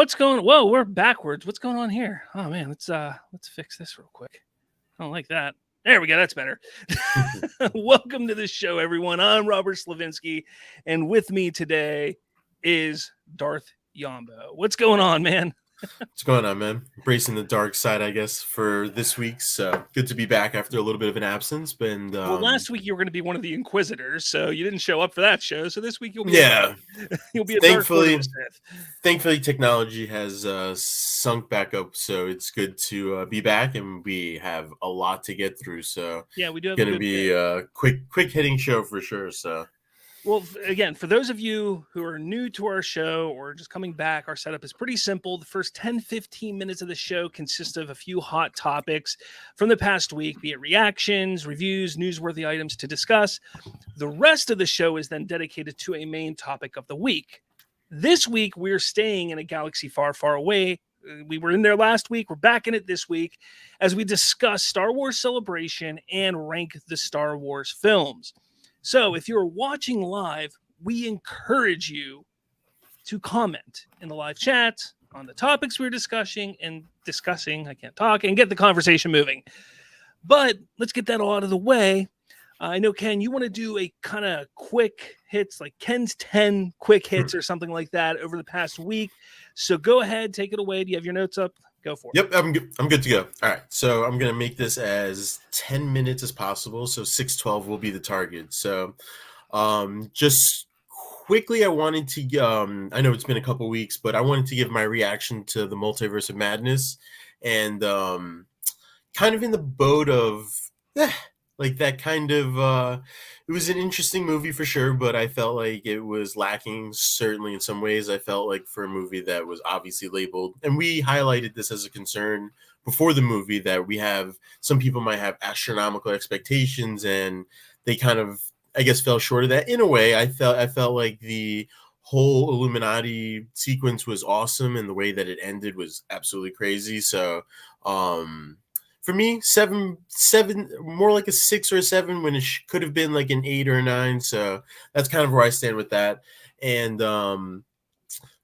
what's going? Whoa, we're backwards. What's going on here? Oh man, let's fix this real quick. I don't like that. There we go. That's better. Welcome to the show, everyone. I'm Robert Slavinsky, and with me today is Darth Yambo. What's going on, man? What's going on, man? Embracing the dark side, I guess, for this week. So good to be back after a little bit of an absence. And well, last week you were going to be one of the Inquisitors, so you didn't show up for that show. So this week you'll be you'll be a thankfully technology has sunk back up, so it's good to be back, and we have a lot to get through. So yeah, we do have going to be a quick hitting show for sure. So. Well, again, for those of you who are new to our show or just coming back, our setup is pretty simple. The first 10-15 minutes of the show consist of a few hot topics from the past week, be it reactions, reviews, newsworthy items to discuss. The rest of the show is then dedicated to a main topic of the week. This week, we're staying in a galaxy far, far away. We were in there last week. We're back in it this week as we discuss Star Wars Celebration and rank the Star Wars films. So if you're watching live, we encourage you to comment in the live chat on the topics we're discussing, and get the conversation moving. But let's get that all out of the way. I know, Ken, you want to do a kind of quick hits, like Ken's 10 quick hits or something like that over the past week. So go ahead, take it away. Do you have your notes up? Go for it. Yep, I'm good to go. All right, so I'm going to make this as 10 minutes as possible. So 6:12 will be the target. So just quickly, I wanted to, I know it's been a couple weeks, but I wanted to give my reaction to the Multiverse of Madness, and kind of in the boat of, like that kind of, it was an interesting movie for sure, but I felt like it was lacking, certainly in some ways. I felt like for a movie that was obviously labeled, and we highlighted this as a concern before the movie, that we have, some people might have astronomical expectations, and they kind of, I guess, fell short of that. In a way, I felt like the whole Illuminati sequence was awesome, and the way that it ended was absolutely crazy. So, for me, seven, more like a 6 or a 7 when it could have been like an 8 or a 9. So that's kind of where I stand with that. And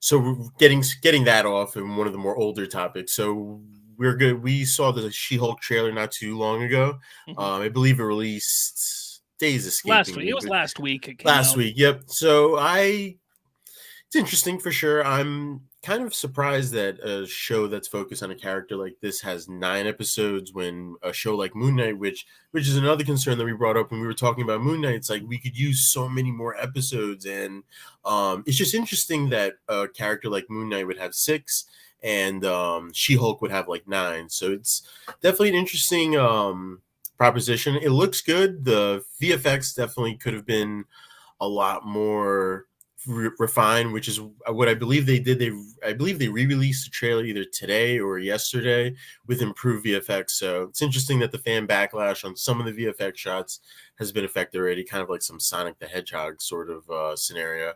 so getting that off, and one of the more older topics. So we're good. We saw the She-Hulk trailer not too long ago. Mm-hmm. I believe it released days escaping. Last week. It was last week. Last week. Yep. So it's interesting for sure. I'm kind of surprised that a show that's focused on a character like this has 9 episodes, when a show like Moon Knight, which is another concern that we brought up when we were talking about Moon Knight, it's like we could use so many more episodes, and it's just interesting that a character like Moon Knight would have 6, and She-Hulk would have like 9. So it's definitely an interesting proposition. It looks good. The VFX definitely could have been a lot more refined, which is what I believe they did. I believe they re-released the trailer either today or yesterday with improved VFX. So it's interesting that the fan backlash on some of the VFX shots has been affected already, kind of like some Sonic the Hedgehog sort of scenario.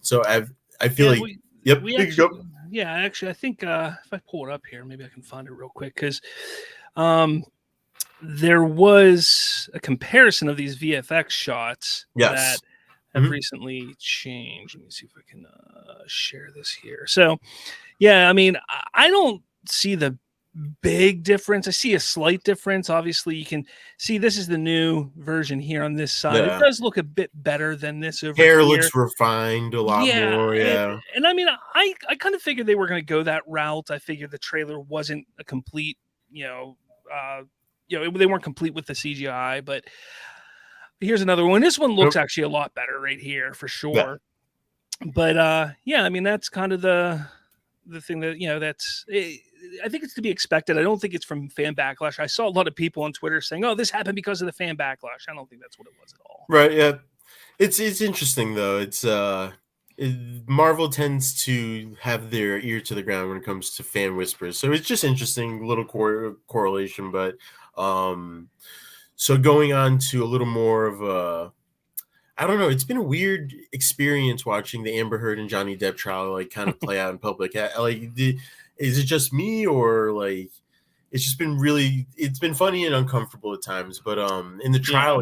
So I feel like actually, I think if I pull it up here, maybe I can find it real quick, because there was a comparison of these VFX shots that have recently changed. Let me see if I can share this here. So, yeah, I mean, I don't see the big difference. I see a slight difference. Obviously, you can see this is the new version here on this side. Yeah. It does look a bit better than this over here. Hair looks refined a lot more. Yeah. And I mean, I kind of figured they were going to go that route. I figured the trailer wasn't a complete, they weren't complete with the CGI, but here's another one. This one looks actually a lot better right here for sure. Yeah. But I mean, that's kind of the thing that, I think it's to be expected. I don't think it's from fan backlash. I saw a lot of people on Twitter saying, "Oh, this happened because of the fan backlash." I don't think that's what it was at all. Right. Yeah. It's interesting though. It's Marvel tends to have their ear to the ground when it comes to fan whispers. So it's just interesting, little correlation, but so going on to a little more of a, I don't know, it's been a weird experience watching the Amber Heard and Johnny Depp trial like kind of play out in public. Like, is it just me, or like it's just been it's been funny and uncomfortable at times? But in the trial,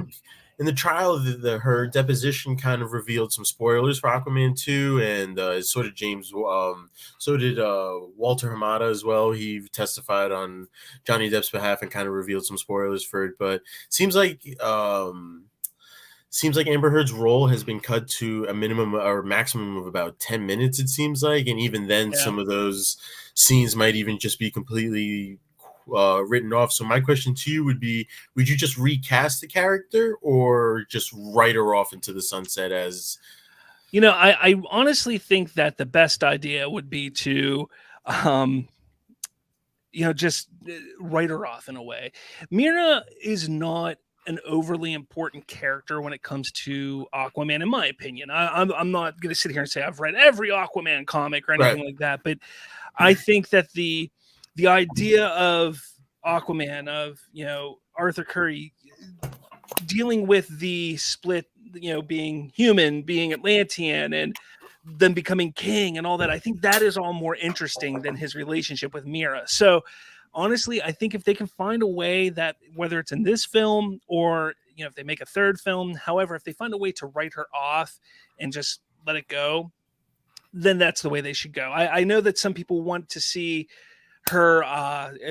in the trial, her deposition kind of revealed some spoilers for Aquaman 2, and so did Walter Hamada as well. He testified on Johnny Depp's behalf and kind of revealed some spoilers for it. But seems like Amber Heard's role has been cut to a minimum or maximum of about 10 minutes, it seems like, and even then, some of those scenes might even just be completely written off. So my question to you would be, would you just recast the character or just write her off into the sunset as... I honestly think that the best idea would be to, just write her off in a way. Mira is not an overly important character when it comes to Aquaman, in my opinion. I'm not going to sit here and say I've read every Aquaman comic or anything like that, but I think that the idea of Aquaman, of Arthur Curry dealing with the split, being human, being Atlantean, and then becoming king and all that, I think that is all more interesting than his relationship with Mira. So honestly, I think if they can find a way that, whether it's in this film or if they make a third film, however, if they find a way to write her off and just let it go, then that's the way they should go. I know that some people want to see her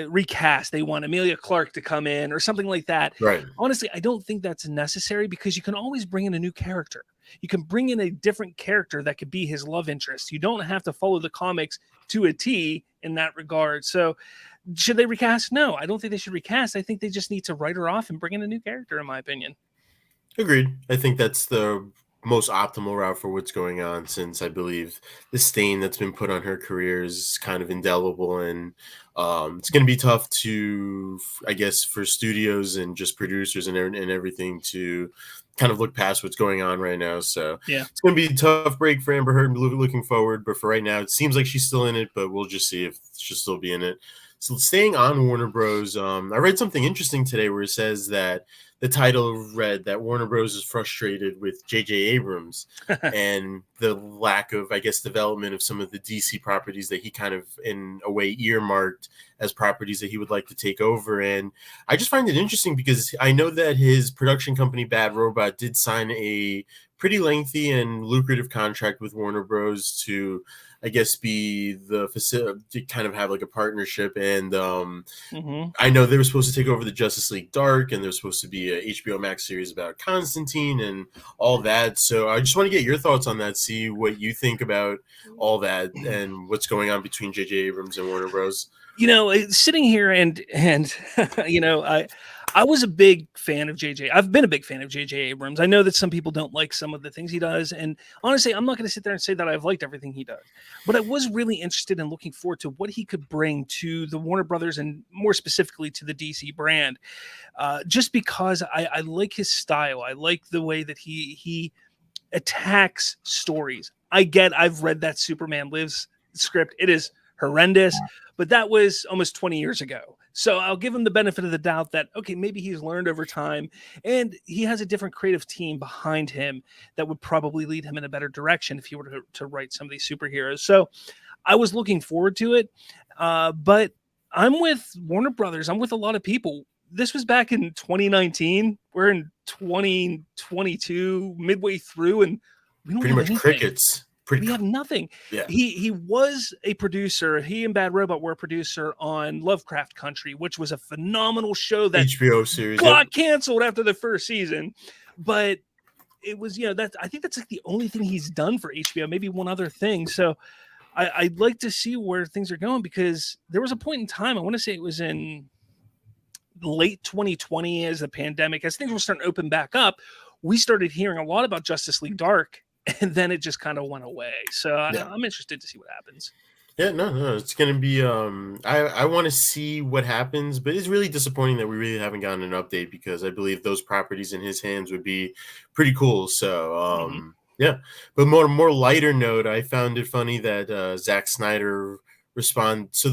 recast. They want Emilia Clarke to come in or something like that. Right. Honestly, I don't think that's necessary, because you can always bring in a new character. You can bring in a different character that could be his love interest. You don't have to follow the comics to a T in that regard. So should they recast? No, I don't think they should recast. I think they just need to write her off and bring in a new character, in my opinion. Agreed. I think that's the most optimal route for what's going on, since I believe the stain that's been put on her career is kind of indelible, and it's going to be tough to, I guess, for studios and just producers and everything to kind of look past what's going on right now. So it's going to be a tough break for Amber Heard looking forward, but for right now, it seems like she's still in it, but we'll just see if she'll still be in it. So staying on Warner Bros., I read something interesting today where it says that the title read that Warner Bros. Is frustrated with J.J. Abrams and the lack of, I guess, development of some of the DC properties that he kind of, in a way, earmarked as properties that he would like to take over. And I just find it interesting because I know that his production company, Bad Robot, did sign a pretty lengthy and lucrative contract with Warner Bros. To, I guess, be the facility to kind of have like a partnership. And I know they were supposed to take over the Justice League Dark, and there's supposed to be a HBO Max series about Constantine and all that. So I just want to get your thoughts on that, see what you think about all that and what's going on between J.J. Abrams and Warner Bros. Sitting here and I was a big fan of JJ. I've been a big fan of JJ Abrams. I know that some people don't like some of the things he does, and honestly, I'm not going to sit there and say that I've liked everything he does. But I was really interested in looking forward to what he could bring to the Warner Brothers, and more specifically to the DC brand, just because I like his style. I like the way that he attacks stories. I've read that Superman Lives script. It is horrendous, but that was almost 20 years ago. So I'll give him the benefit of the doubt that, okay, maybe he's learned over time, and he has a different creative team behind him that would probably lead him in a better direction if he were to write some of these superheroes. So I was looking forward to it, but I'm with Warner Brothers. I'm with a lot of people. This was back in 2019. We're in 2022, midway through, and we don't pretty have much anything. Crickets. We have nothing. Yeah. He was a producer. He and Bad Robot were a producer on Lovecraft Country, which was a phenomenal show that HBO series got canceled after the first season. But it was, I think that's like the only thing he's done for HBO, maybe one other thing. So I'd like to see where things are going, because there was a point in time, I want to say it was in late 2020, as the pandemic, as things were starting to open back up, we started hearing a lot about Justice League Dark, and then it just kind of went away. So I'm interested to see what happens. Yeah, no, it's going to be, I want to see what happens, but it's really disappointing that we really haven't gotten an update, because I believe those properties in his hands would be pretty cool. So, yeah, but more lighter note, I found it funny that Zack Snyder so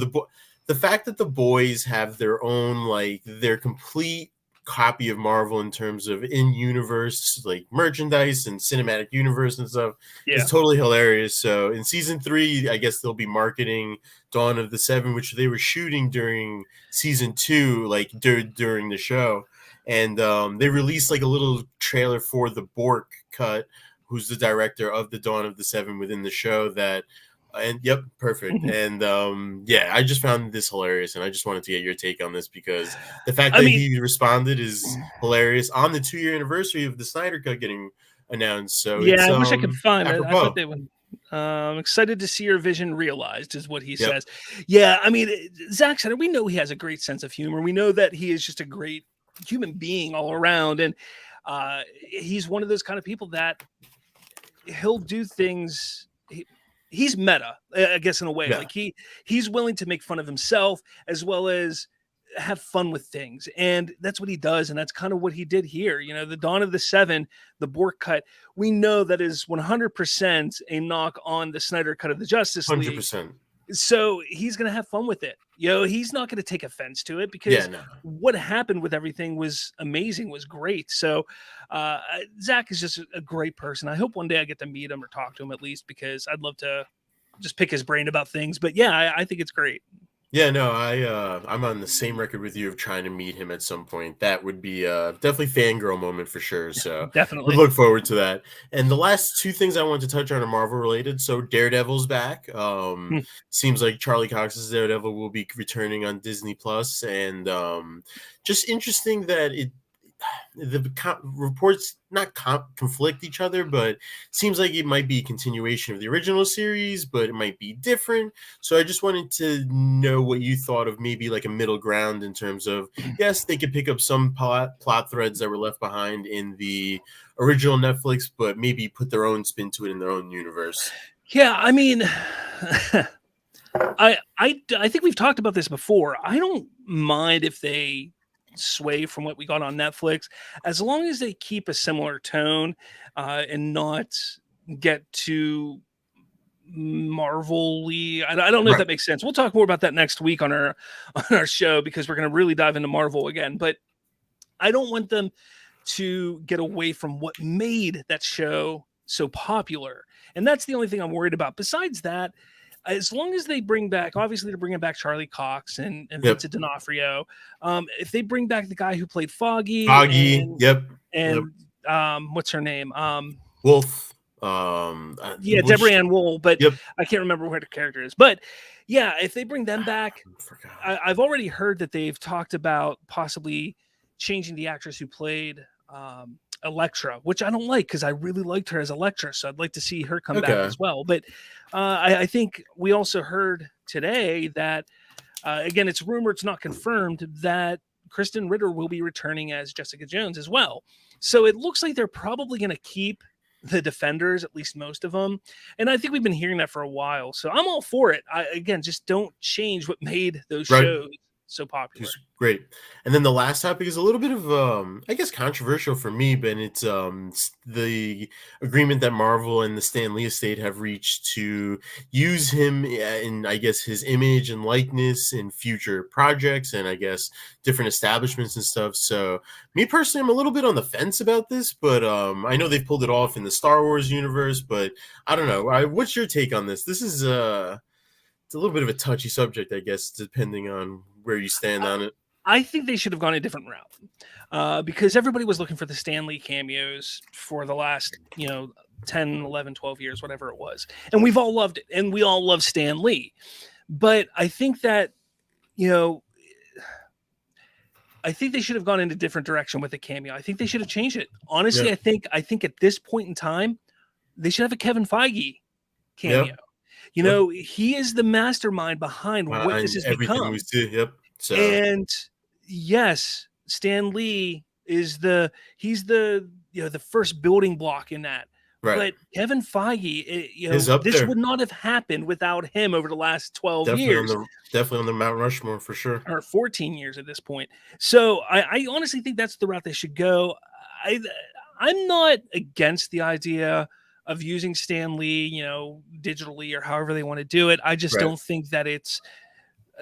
the fact that the boys have their own, like, their complete copy of Marvel in terms of in-universe, like, merchandise and cinematic universe and stuff is totally hilarious. So in season 3, I guess they'll be marketing Dawn of the Seven, which they were shooting during season 2, like during the show. and they released like a little trailer for the Bork cut, who's the director of the Dawn of the Seven within the show. That and yep, perfect. And yeah, I just found this hilarious, and I just wanted to get your take on this because the fact that he responded is hilarious on the 2-year anniversary of the Snyder Cut getting announced. So yeah, it's I wish I could find it. I thought apropos. they would. I'm excited to see your vision realized, is what he says. Yeah, I mean, Zack Snyder, we know he has a great sense of humor. We know that he is just a great human being all around, and he's one of those kind of people that he'll do things. He's meta, I guess, in a way. Like he's willing to make fun of himself as well as have fun with things, and that's what he does, and that's kind of what he did here. You know, the Dawn of the Seven, the Bork cut, we know that is 100% a knock on the Snyder cut of the Justice League. 100%. So he's gonna have fun with it. You know, he's not gonna take offense to it because what happened with everything was amazing, was great. So Zach is just a great person. I hope one day I get to meet him or talk to him at least, because I'd love to just pick his brain about things. But yeah, I think it's great. Yeah, no, I'm on the same record with you of trying to meet him at some point. That would be definitely fangirl moment for sure. So definitely we look forward to that. And the last two things I want to touch on are Marvel related. So Daredevil's back. Seems like Charlie Cox's Daredevil will be returning on Disney Plus, and just interesting that the reports not conflict each other, but seems like it might be a continuation of the original series, but it might be different. So I just wanted to know what you thought of maybe like a middle ground in terms of, yes, they could pick up some plot threads that were left behind in the original Netflix, but maybe put their own spin to it in their own universe. Yeah, I mean, I think we've talked about this before. I don't mind if they sway from what we got on Netflix, as long as they keep a similar tone and not get too Marvel-y. I don't know if that makes sense. We'll talk more about that next week on our show, because we're going to really dive into Marvel again. But I don't want them to get away from what made that show so popular, and that's the only thing I'm worried about. Besides that, as long as they bring back, obviously they're bringing back Charlie Cox and Vincent D'Onofrio. If they bring back the guy who played Foggy, and what's her name? Wolf. Deborah Ann Wool, but I can't remember what her character is. But yeah, if they bring them back, I've already heard that they've talked about possibly changing the actress who played Elektra, which I don't like, because I really liked her as Elektra, so I'd like to see her come back as well. But I think we also heard today that again, it's rumored, it's not confirmed, that Kristen Ritter will be returning as Jessica Jones as well. So it looks like they're probably going to keep the Defenders, at least most of them, and I think we've been hearing that for a while. So I'm all for it. Again, just don't change what made those shows so popular. Great. And then the last topic is a little bit of I guess controversial for me, but it's the agreement that Marvel and the Stan Lee estate have reached to use him in, I guess, his image and likeness in future projects and I guess different establishments and stuff. So me personally, I'm a little bit on the fence about this, but I know they've pulled it off in the Star Wars universe, but I don't know. What's your take on this? This is it's a little bit of a touchy subject, I guess, depending on where you stand on it. I think they should have gone a different route because everybody was looking for the Stan Lee cameos for the last, 10, 11, 12 years, whatever it was. And we've all loved it. And we all love Stan Lee. But I think that, I think they should have gone in a different direction with the cameo. I think they should have changed it. Honestly, I think at this point in time, they should have a Kevin Feige cameo. He is the mastermind behind what this has become. We see. So. And yes, Stan Lee is the first building block in that. Right. But Kevin Feige, this would not have happened without him over the last 12 years. Definitely on the Mount Rushmore for sure. Or 14 years at this point. So I honestly think that's the route they should go. I'm not against the idea of using Stan Lee, digitally or however they want to do it. I just don't think that it's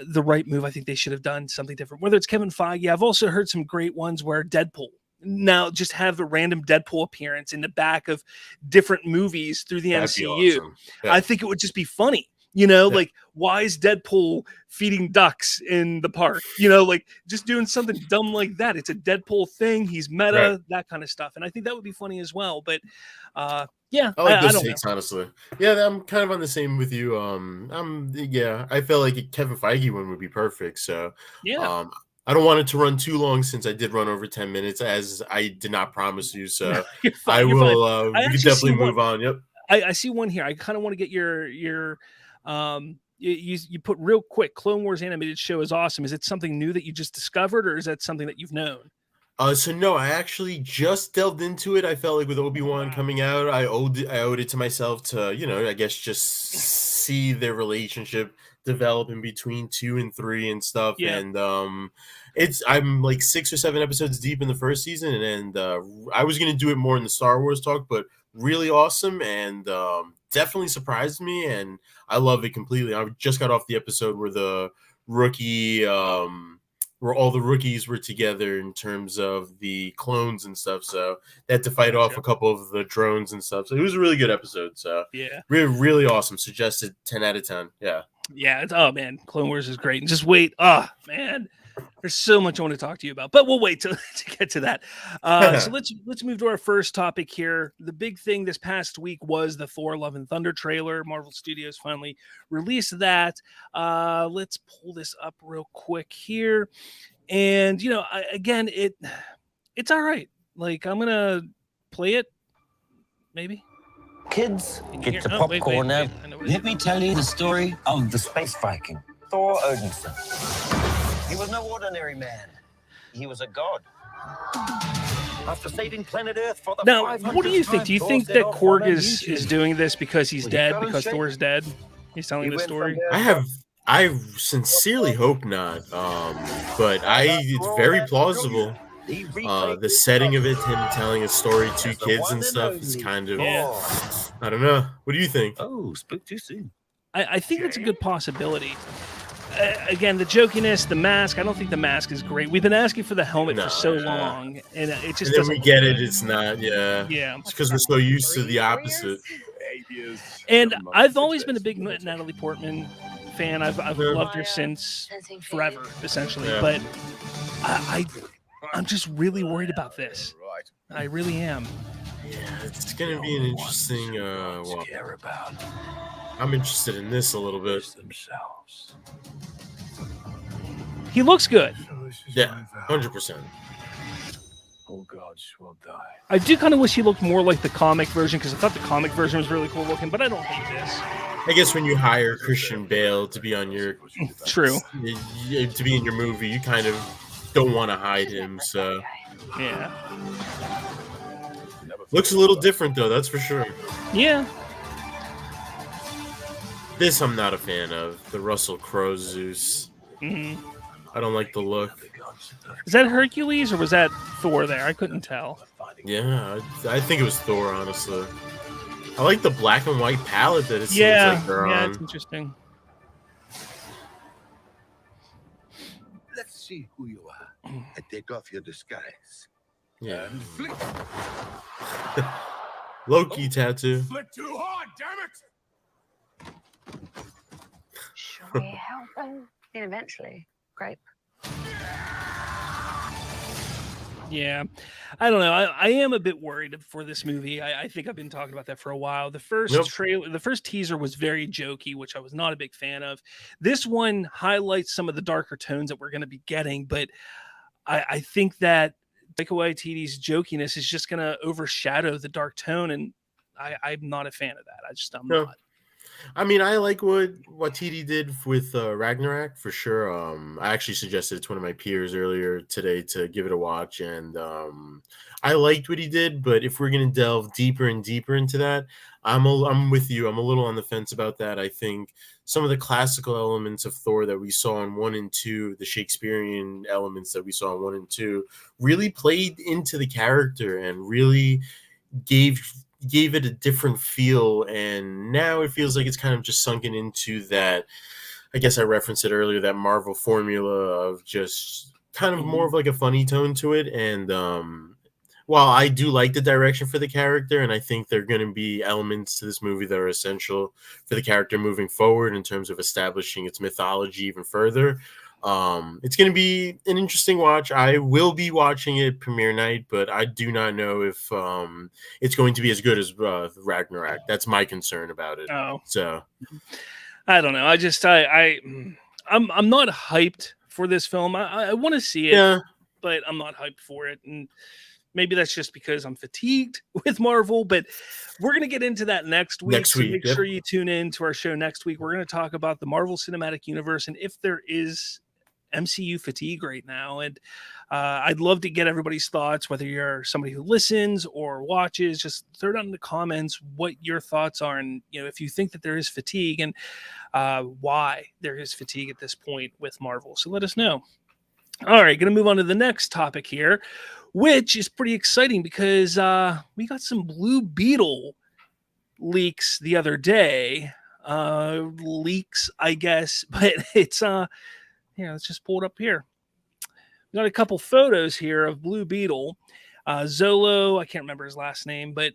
the right move. I think they should have done something different. Whether it's Kevin Feige, I've also heard some great ones where Deadpool now just have the random Deadpool appearance in the back of different movies through the MCU. Awesome. I think it would just be funny. You know, Yeah. like, why is Deadpool feeding ducks in the park? You know, like, just doing something dumb like that. It's a Deadpool thing. He's meta, Right. that kind of stuff. And I think that would be funny as well. But yeah, I like I those don't know. takes, honestly. Yeah, I'm kind of on the same with you. I felt like a Kevin Feige one would be perfect. So, Yeah. I don't want it to run too long since I did run over 10 minutes, as I did not promise you. No, So, you're fine. I You're fine. will. I We could actually see definitely one. move on. Yep. I see one here. I kind of want to get your you put real quick. Clone Wars animated show is awesome. Is it something new that you just discovered, or is that something that you've known? So no, I actually just delved into it. I felt like with Obi-Wan coming out, I owed it to myself to, I guess just see their relationship develop in between 2 and 3 and stuff. Yeah. And I'm like 6 or 7 episodes deep in the first season, and I was gonna do it more in the Star Wars talk, but really awesome and definitely surprised me, and I love it completely. I just got off the episode where the rookie where all the rookies were together in terms of the clones and stuff. So they had to fight off a couple of the drones and stuff. So it was a really good episode. So yeah, really, really awesome. Suggested 10 out of 10. Yeah. Yeah. Oh man, Clone Wars is great. And just wait. Oh man, there's so much I want to talk to you about, but we'll wait to get to that. So let's move to our first topic here. The big thing this past week was the Thor: Love and Thunder trailer. Marvel Studios finally released that. Let's pull this up real quick here, and again, it's all right. Like, I'm gonna play it, maybe. Kids, get your popcorn now. Let me tell you the story of the space Viking, Thor Odinson. He was no ordinary man. He was a god. After saving planet Earth for the Now, what do you think? Do you think that Korg is doing this because he's dead, because Thor's dead? He's telling the story? I sincerely hope not. But it's very plausible. The setting of it, him telling a story to kids and stuff, is kind of, I don't know. What do you think? Oh, spoke too soon. I think it's a good possibility. Again, the jokiness, the mask. I don't think the mask is great. We've been asking for the helmet for so long, and it just doesn't. We get it. It's not. Yeah. It's because we're so used to the opposite. And I've always been a big Natalie Portman fan. I've loved her since forever, essentially. Yeah. But I'm just really worried about this. I really am. Yeah, it's gonna be an interesting. I'm interested in this a little bit. He looks good. Yeah, 100%. All gods will die. I do kind of wish he looked more like the comic version, because I thought the comic version was really cool looking, but I don't hate this. I guess when you hire Christian Bale to be on your to be in your movie, you kind of don't want to hide him. So yeah, looks a little different though. That's for sure. Yeah. This I'm not a fan of. The Russell Crowe Zeus. Mm-hmm. I don't like the look. Is that Hercules or was that Thor there? I couldn't tell. Yeah, I think it was Thor, honestly. I like the black and white palette that it seems like they're on. Yeah, it's interesting. Let's see who you are and take off your disguise. Yeah. And flick. Low-key tattoo. Flick too hard, damn it! Should we help them? And eventually, great. Yeah, I don't know. I am a bit worried for this movie. I think I've been talking about that for a while. The first trailer, the first teaser was very jokey, which I was not a big fan of. This one highlights some of the darker tones that we're going to be getting, but I think that Taika Waititi's jokiness is just going to overshadow the dark tone, and I'm not a fan of that. I'm not. I mean, I like what Waititi did with Ragnarok for sure. I actually suggested it to one of my peers earlier today to give it a watch, and I liked what he did. But if we're gonna delve deeper and deeper into that, I'm with you. I'm a little on the fence about that. I think some of the classical elements of Thor that we saw in 1 and 2, the Shakespearean elements that we saw in 1 and 2, really played into the character and really gave it a different feel, and now it feels like it's kind of just sunken into that, I guess I referenced it earlier, that Marvel formula of just kind of more of like a funny tone to it. And while I do like the direction for the character, and I think there are going to be elements to this movie that are essential for the character moving forward in terms of establishing its mythology even further. It's going to be an interesting watch. I will be watching it premiere night, but I do not know if it's going to be as good as Ragnarok. That's my concern about it. Oh, so I don't know. I'm not hyped for this film. I want to see it, yeah, but I'm not hyped for it. And maybe that's just because I'm fatigued with Marvel, but we're going to get into that next week. So make sure you tune in to our show next week. We're going to talk about the Marvel Cinematic Universe and if there is MCU fatigue right now. And I'd love to get everybody's thoughts, whether you're somebody who listens or watches, just throw down in the comments what your thoughts are. And, if you think that there is fatigue and why there is fatigue at this point with Marvel. So let us know. All right, going to move on to the next topic here, which is pretty exciting because we got some Blue Beetle leaks the other day. Leaks, I guess, but it's let's just pull it up here. We got a couple photos here of Blue Beetle. Zolo, I can't remember his last name, but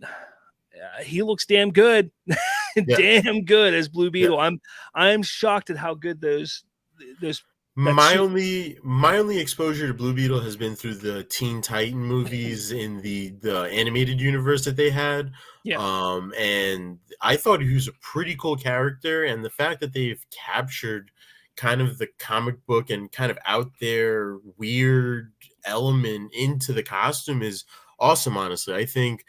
he looks damn good. Damn good as Blue Beetle. Yeah. I'm shocked at how good those my only exposure to Blue Beetle has been through the Teen Titan movies in the animated universe that they had. Yeah. And I thought he was a pretty cool character, and the fact that they've captured kind of the comic book and kind of out there weird element into the costume is awesome. Honestly, I think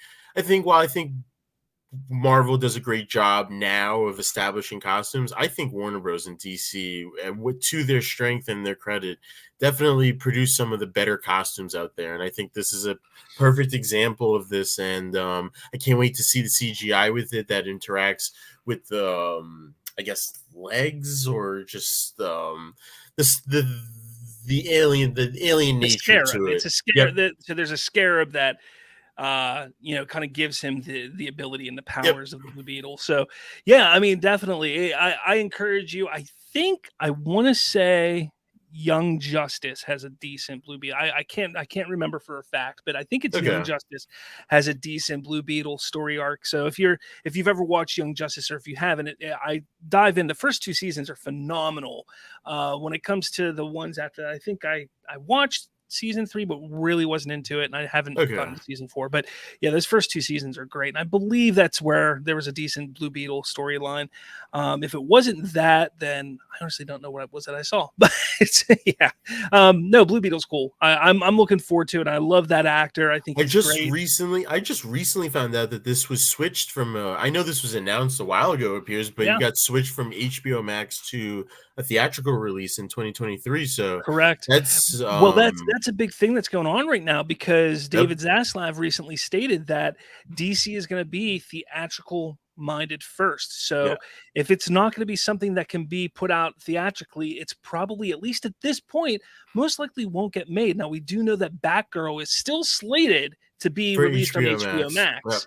Marvel does a great job now of establishing costumes. I think Warner Bros. And DC, to their strength and their credit, definitely produce some of the better costumes out there. And I think this is a perfect example of this. And I can't wait to see the CGI with it that interacts with the, I guess, legs or just the alien nature to it. It's a scarab. Yep. So there's a scarab that kind of gives him the ability and the powers of the Beetle. So yeah, I mean, definitely I encourage you. I want to say Young Justice has a decent Blue Beetle. I can't remember for a fact, but I think it's Young Justice has a decent Blue Beetle story arc. So if you've ever watched Young Justice, or if you haven't, I dive in. The first 2 seasons are phenomenal. When it comes to the ones after that, I think I watched season 3, but really wasn't into it, and I haven't gotten to season 4. But yeah, those first 2 seasons are great, and I believe that's where there was a decent Blue Beetle storyline. If it wasn't that, then I honestly don't know what it was that I saw. But it's, no, Blue Beetle's cool. I'm looking forward to it. I love that actor. I think I just recently found out that this was switched from. I know this was announced a while ago, it appears, but it got switched from HBO Max to a theatrical release in 2023. So correct. That's that's a big thing that's going on right now, because David Zaslav recently stated that DC is going to be theatrical minded first. So if it's not going to be something that can be put out theatrically, it's probably, at least at this point, most likely won't get made. Now, we do know that Batgirl is still slated to be released on HBO Max. Yep.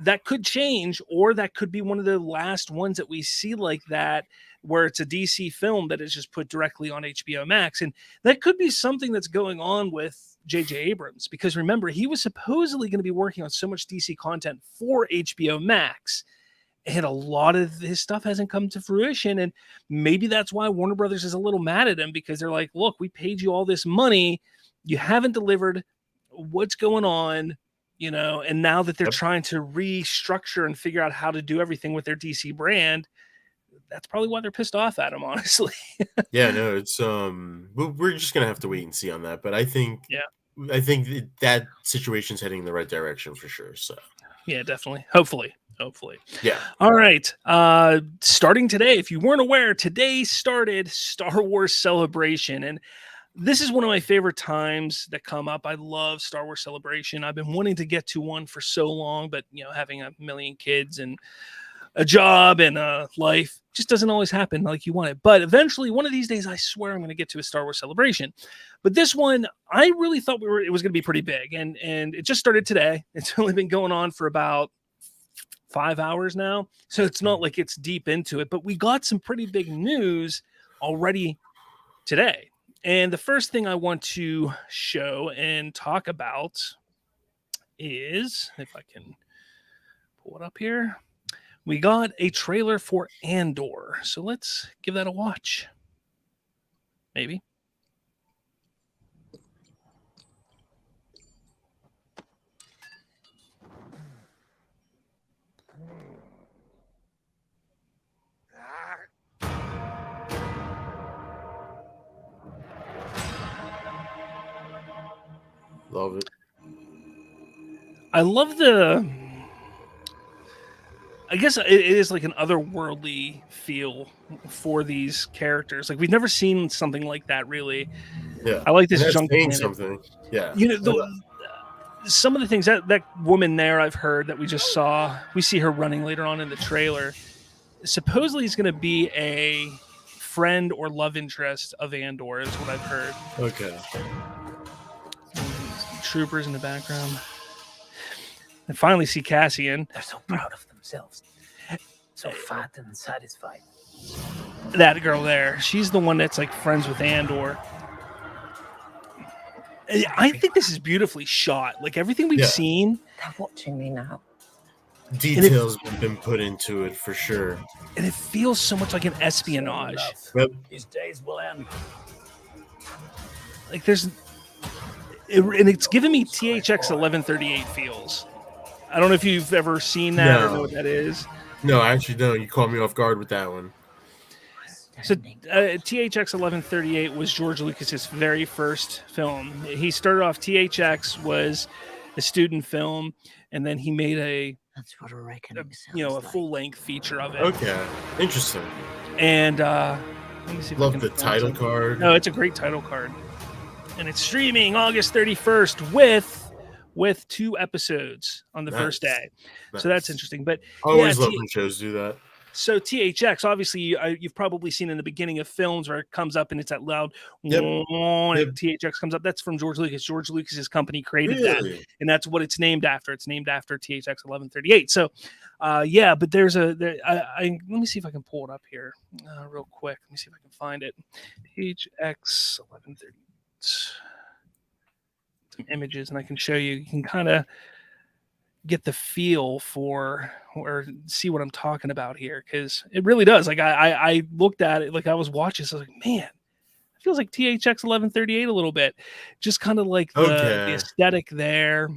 That could change, or that could be one of the last ones that we see like that, where it's a DC film that is just put directly on HBO Max. And that could be something that's going on with J.J. Abrams, because remember, he was supposedly going to be working on so much DC content for HBO Max, and a lot of his stuff hasn't come to fruition. And maybe that's why Warner Brothers is a little mad at him, because they're like, look, we paid you all this money, you haven't delivered, what's going on? And now that they're trying to restructure and figure out how to do everything with their DC brand, that's probably why they're pissed off at him, honestly. Yeah, no, it's we're just gonna have to wait and see on that. But I think that situation's heading in the right direction for sure. So yeah, definitely. Hopefully. Yeah. All right. Starting today, if you weren't aware, today started Star Wars Celebration, and this is one of my favorite times that come up. I love Star Wars Celebration. I've been wanting to get to one for so long, but having a million kids and a job and a life just doesn't always happen like you want it. But eventually, one of these days, I swear I'm going to get to a Star Wars Celebration. But this one, I really thought it was going to be pretty big, and it just started today. It's only been going on for about 5 hours now, so it's not like it's deep into it. But we got some pretty big news already today. And the first thing I want to show and talk about is, if I can pull it up here, we got a trailer for Andor. So let's give that a watch. Maybe. Love it. I love I guess it is like an otherworldly feel for these characters. Like we've never seen something like that, really. Yeah, I like this and that's junk saying planet. something. Yeah, You know, some of the things that woman there I've heard that we just saw, we see her running later on in the trailer. Supposedly, is going to be a friend or love interest of Andor, is what I've heard. Okay. Troopers in the background. And finally see Cassian. They're so proud of themselves. So fat and satisfied. That girl there. She's the one that's like friends with Andor. I think this is beautifully shot. Like everything we've seen. They're watching me now. Details have been put into it for sure. And it feels so much like an espionage. Yep. His days will end. Like and it's giving me THX 1138 feels. I don't know if you've ever seen that or know what that is. No, I actually don't. You caught me off guard with that one. So THX 1138 was George Lucas's very first film. He started off, THX was a student film, and then he made That's what I reckon. a full-length feature of it. Okay, interesting. And let me see if Love the title card. No, it's a great title card. And it's streaming August 31st with 2 episodes on the first day. So that's interesting. But I always love when shows do that. So THX, obviously, you've probably seen in the beginning of films where it comes up and it's that loud, and THX comes up. That's from George Lucas. George Lucas's company created that, and that's what it's named after. It's named after THX 1138. So, but there's let me see if I can pull it up here real quick. Let me see if I can find it. THX 1138. Some images, and I can show you. You can kind of get the feel for or see what I'm talking about here, because it really does. Like I looked at it, like I was watching, so I was like, man, it feels like THX 1138 a little bit, just kind of like the aesthetic there.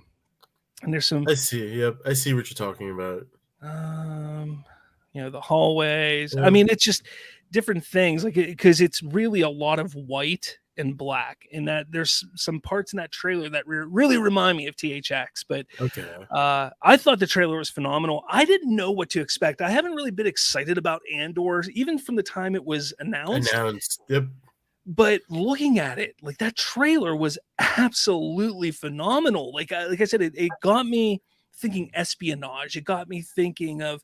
And there's some. I see. Yep, I see what you're talking about. The hallways. I mean, it's just different things, like because it's really a lot of white and black, and that there's some parts in that trailer that really remind me of THX. But I thought the trailer was phenomenal. I didn't know what to expect. I haven't really been excited about Andor even from the time it was announced. Yep. But looking at it, like that trailer was absolutely phenomenal. Like I said, it got me thinking espionage. It got me thinking of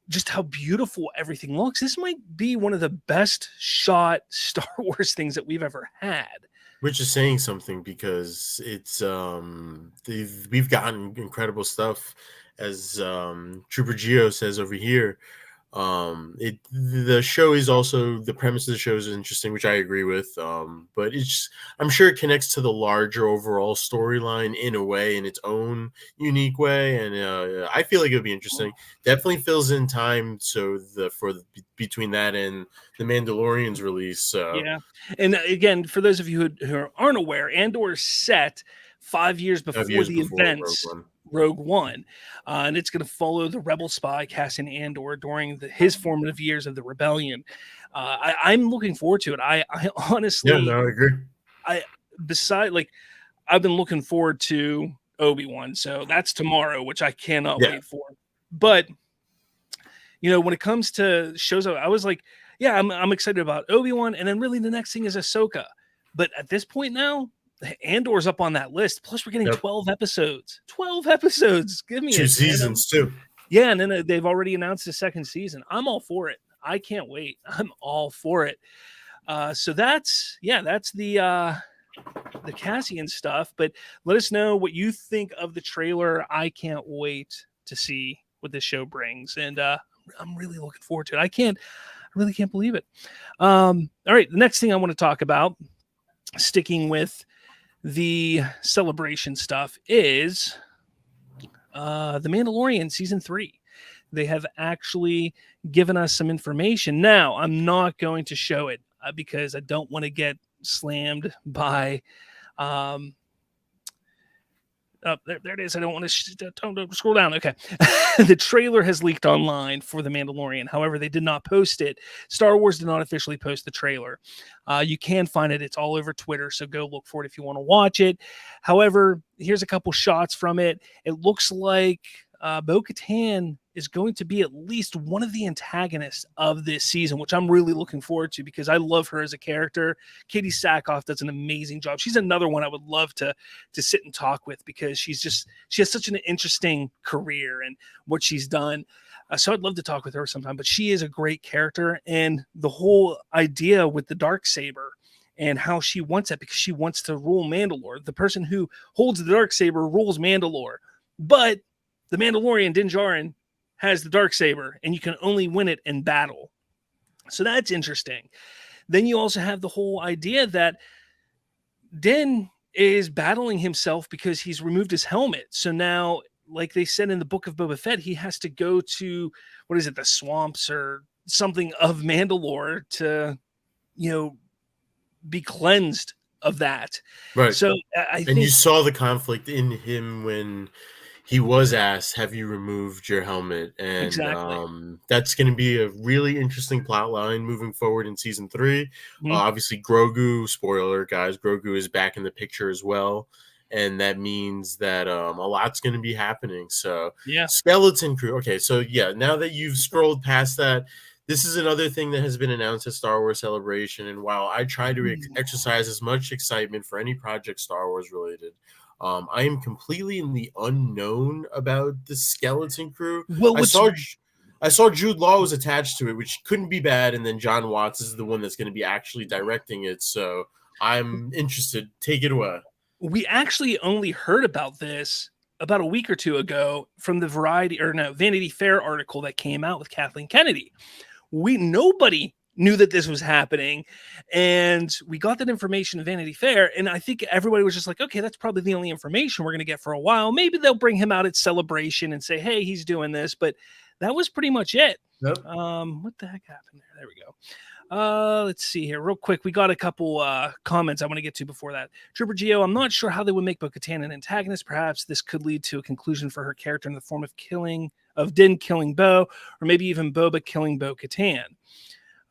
just how beautiful everything looks. This might be one of the best shot Star Wars things that we've ever had. Which is saying something, because it's we've gotten incredible stuff, as Trooper Geo says over here. The show is also, the premise of the show is interesting, which I agree with. But I'm sure it connects to the larger overall storyline in a way, in its own unique way, and I feel like it'll be interesting. Definitely fills in time, so between that and the Mandalorian's release. So yeah, and again, for those of you who aren't aware, Andor is set 5 years before the events. Rogue One, and it's going to follow the rebel spy Cassian Andor during his formative years of the rebellion. I'm looking forward to it. I honestly, I agree. I've been looking forward to Obi-Wan, so that's tomorrow, which I cannot wait for. But when it comes to shows, I was like, I'm excited about Obi-Wan, and then really the next thing is Ahsoka. But at this point now, Andor's up on that list. Plus, we're getting 12 episodes. 12 episodes. Give me 2 seasons too. Yeah, and then they've already announced the second season. I'm all for it. I can't wait. I'm all for it. So that's the Cassian stuff. But let us know what you think of the trailer. I can't wait to see what this show brings, and I'm really looking forward to it. I really can't believe it. All right, the next thing I want to talk about, sticking with the celebration stuff, is The Mandalorian season 3. They have actually given us some information. Now, I'm not going to show it because I don't want to get slammed by there it is. I don't want to scroll down. Okay. The trailer has leaked online for The Mandalorian. However, they did not post it. Star Wars did not officially post the trailer. You can find it. It's all over Twitter, so go look for it if you want to watch it. However, here's a couple shots from it. It looks like Bo-Katan is going to be at least one of the antagonists of this season, which I'm really looking forward to because I love her as a character. Katie Sackhoff does an amazing job. She's another one I would love to sit and talk with because she has such an interesting career and what she's done. So I'd love to talk with her sometime, but she is a great character, and the whole idea with the Darksaber and how she wants it because she wants to rule Mandalore. The person who holds the Darksaber rules Mandalore, but the Mandalorian, Din Djarin, has the Darksaber, and you can only win it in battle. So that's interesting. Then you also have the whole idea that Din is battling himself because he's removed his helmet. So now, like they said in the Book of Boba Fett, he has to go to, what is it, the swamps or something of Mandalore to, be cleansed of that. Right. So I think you saw the conflict in him when he was asked, have you removed your helmet? And exactly. That's going to be a really interesting plot line moving forward in season 3. Mm-hmm. Obviously, Grogu, spoiler, guys, Grogu is back in the picture as well. And that means that a lot's going to be happening. So, yeah. Skeleton Crew. Okay, so yeah, now that you've scrolled past that, this is another thing that has been announced at Star Wars Celebration. And while I try to exercise as much excitement for any project Star Wars related, I am completely in the unknown about the Skeleton Crew. Well, I saw Jude Law was attached to it, which couldn't be bad, and then John Watts is the one that's going to be actually directing it. So I'm interested. Take it away. We actually only heard about this about a week or two ago from the Vanity Fair article that came out with Kathleen Kennedy. Nobody knew that this was happening, and we got that information in Vanity Fair, and I think everybody was just like, okay, that's probably the only information we're going to get for a while. Maybe they'll bring him out at Celebration and say, hey, he's doing this, but that was pretty much it. Yep. What the heck happened there? There we go. Let's see here real quick. We got a couple comments I want to get to before that. Trooper Geo, I'm not sure how they would make Bo-Katan an antagonist. Perhaps this could lead to a conclusion for her character in the form of Din killing Bo, or maybe even Boba killing Bo-Katan.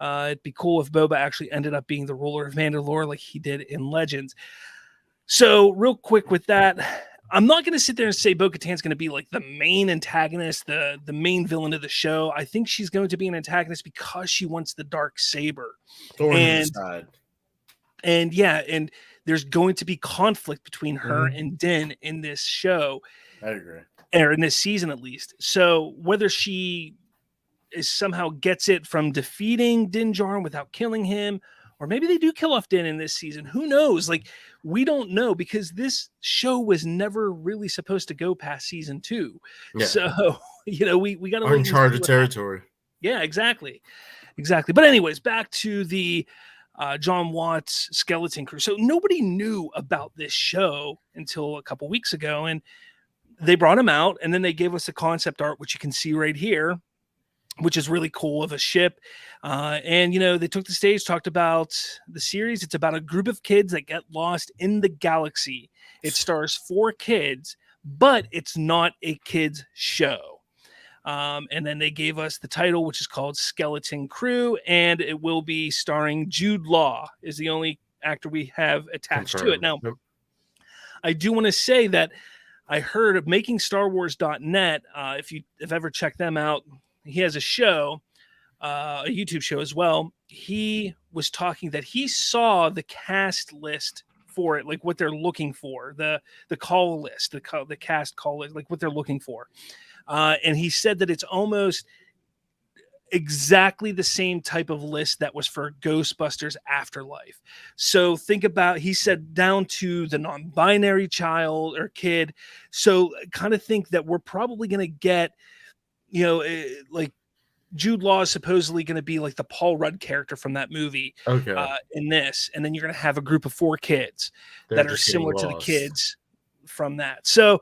It'd be cool if Boba actually ended up being the ruler of Mandalore like he did in Legends. So real quick with that, I'm not going to sit there and say Bo-Katan's going to be like the main antagonist, the main villain of the show. I think she's going to be an antagonist because she wants the Darksaber. And there's going to be conflict between her and Din in this show. I agree. Or in this season at least. So whether she somehow gets it from defeating Din Djarin without killing him, or maybe they do kill off Din in this season. Who knows? Like, we don't know because this show was never really supposed to go past season 2. Yeah. So, we got to uncharted territory. Yeah, exactly. But anyways, back to the John Watts Skeleton Crew. So nobody knew about this show until a couple weeks ago, and they brought him out, and then they gave us a concept art, which you can see right here, which is really cool, of a ship. And, they took the stage, talked about the series. It's about a group of kids that get lost in the galaxy. It stars 4 kids, but it's not a kids show. And then they gave us the title, which is called Skeleton Crew, and it will be starring Jude Law, is the only actor we have attached to it. Now, I do want to say that I heard of MakingStarWars.net. If you've ever checked them out, he has a show, a YouTube show as well. He was talking that he saw the cast list for it, like what they're looking for, the call list, the cast call list, like what they're looking for. And he said that it's almost exactly the same type of list that was for Ghostbusters Afterlife. So think about, he said, down to the non-binary child or kid. So kind of think that we're probably going to get, like Jude Law is supposedly going to be like the Paul Rudd character from that movie. Okay. In this, and then you're going to have a group of 4 kids that are similar to the kids from that. So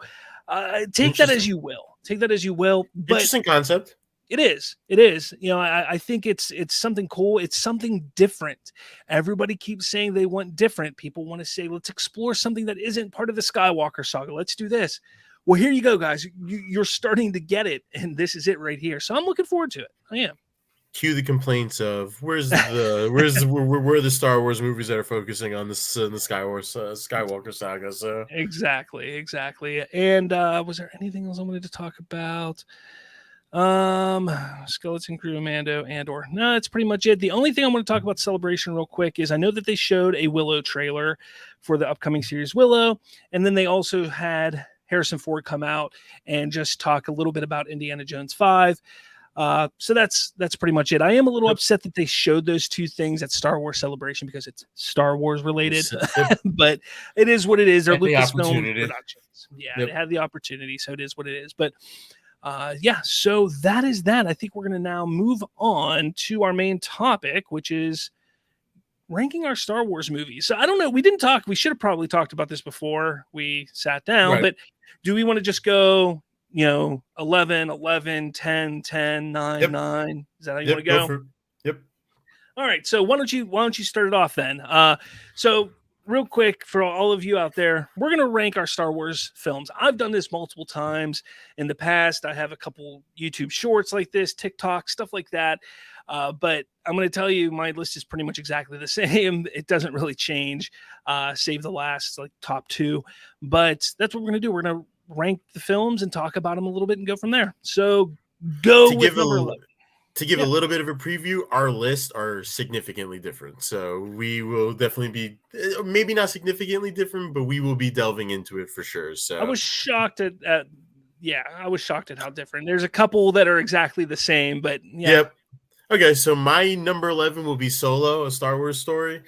Take that as you will. Take that as you will. But interesting concept. It is. It is. You know, I think it's something cool. It's something different. Everybody keeps saying they want different. People want to say, let's explore something that isn't part of the Skywalker saga. Let's do this. Well, here you go, guys. You're starting to get it, and this is it right here. So I'm looking forward to it. I am. Cue the complaints of where are the Star Wars movies that are focusing on this the Skywalker saga. So exactly. And was there anything else I wanted to talk about? Skeleton Crew, Mando, Andor. No, that's pretty much it. The only thing I want to talk about Celebration real quick is I know that they showed a Willow trailer for the upcoming series Willow, and then they also had Harrison Ford come out and just talk a little bit about Indiana Jones 5. So that's pretty much it. I am a little upset that they showed those two things at Star Wars Celebration because it's Star Wars related, but it is what it is. They're Lucasfilm Productions. Yeah, they had the opportunity, so it is what it is. But so that is that. I think we're going to now move on to our main topic, which is ranking our Star Wars movies. So I don't know. We should have probably talked about this before we sat down, but do we want to just go, 11, 11, 10, 10, 9, 9? Is that how you want to go? Yep. All right. So why don't you start it off then? So real quick, for all of you out there, we're going to rank our Star Wars films. I've done this multiple times in the past. I have a couple YouTube shorts like this, TikTok, stuff like that. But I'm going to tell you, my list is pretty much exactly the same. It doesn't really change, save the last top 2. But that's what we're going to do. We're going to rank the films and talk about them a little bit and go from there. So go with number 11. To give a little bit of a preview, our lists are significantly different. So we will definitely be, maybe not significantly different, but we will be delving into it for sure. So I was shocked at how different. There's a couple that are exactly the same, but yeah. Yep. Okay, so my number 11 will be Solo, a Star Wars story.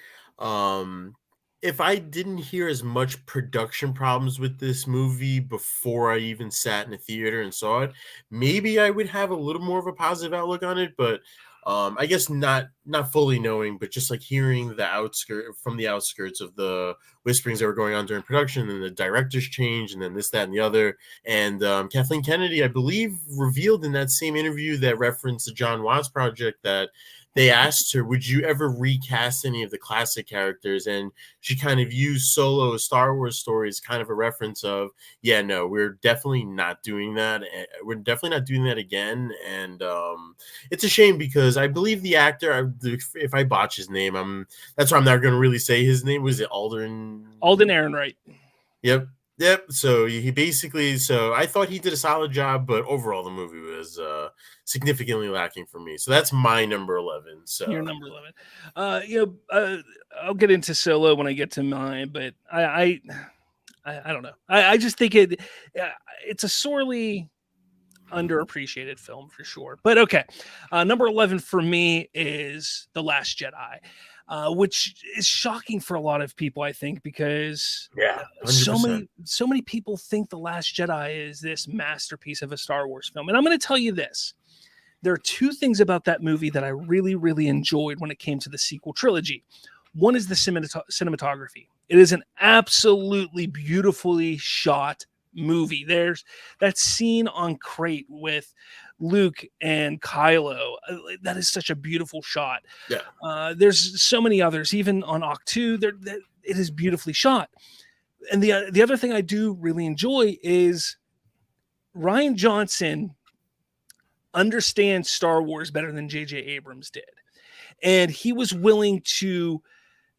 If I didn't hear as much production problems with this movie before I even sat in a theater and saw it, maybe I would have a little more of a positive outlook on it. But I guess not fully knowing, but just like hearing the outskirts of the whisperings that were going on during production, and the director's change, and then this, that, and the other. And Kathleen Kennedy, I believe, revealed in that same interview that referenced the John Watts project that they asked her, would you ever recast any of the classic characters? And she kind of used Solo, a Star Wars story, as kind of a reference of, yeah, no, we're definitely not doing that. We're definitely not doing that again. And it's a shame because I believe the actor, if I botch his name, that's why I'm not going to really say his name. Was it Alden Ehrenreich? Yep. So I thought he did a solid job, but overall the movie was significantly lacking for me. So that's my number 11. So your number 11. I'll get into Solo when I get to mine, but I don't know. I just think it's a sorely underappreciated film for sure. But okay, number 11 for me is The Last Jedi. Which is shocking for a lot of people, I think, because so many people think The Last Jedi is this masterpiece of a Star Wars film. And I'm going to tell you this. There are two things about that movie that I really, really enjoyed when it came to the sequel trilogy. One is the cinematography. It is an absolutely beautifully shot movie. There's that scene on Crate with Luke and Kylo. That is such a beautiful shot. Yeah. There's so many others, even on Octu. It is beautifully shot. And the other thing I do really enjoy is Rian Johnson understands Star Wars better than J.J. Abrams did. And he was willing to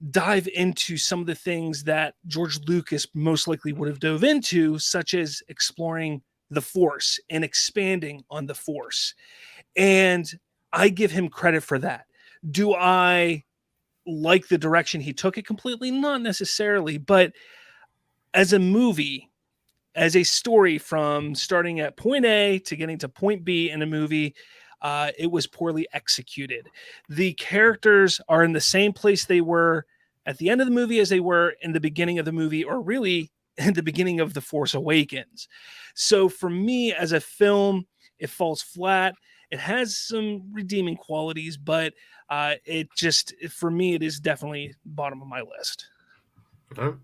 dive into some of the things that George Lucas most likely would have dove into, such as exploring the Force and expanding on the Force. And I give him credit for that. Do I like the direction he took it completely? Not necessarily, but as a movie, as a story from starting at point A to getting to point B in a movie, it was poorly executed. The characters are in the same place they were at the end of the movie as they were in the beginning of the movie, or really in the beginning of The Force Awakens. So for me, as a film, it falls flat. It has some redeeming qualities, but for me, it is definitely bottom of my list. Okay.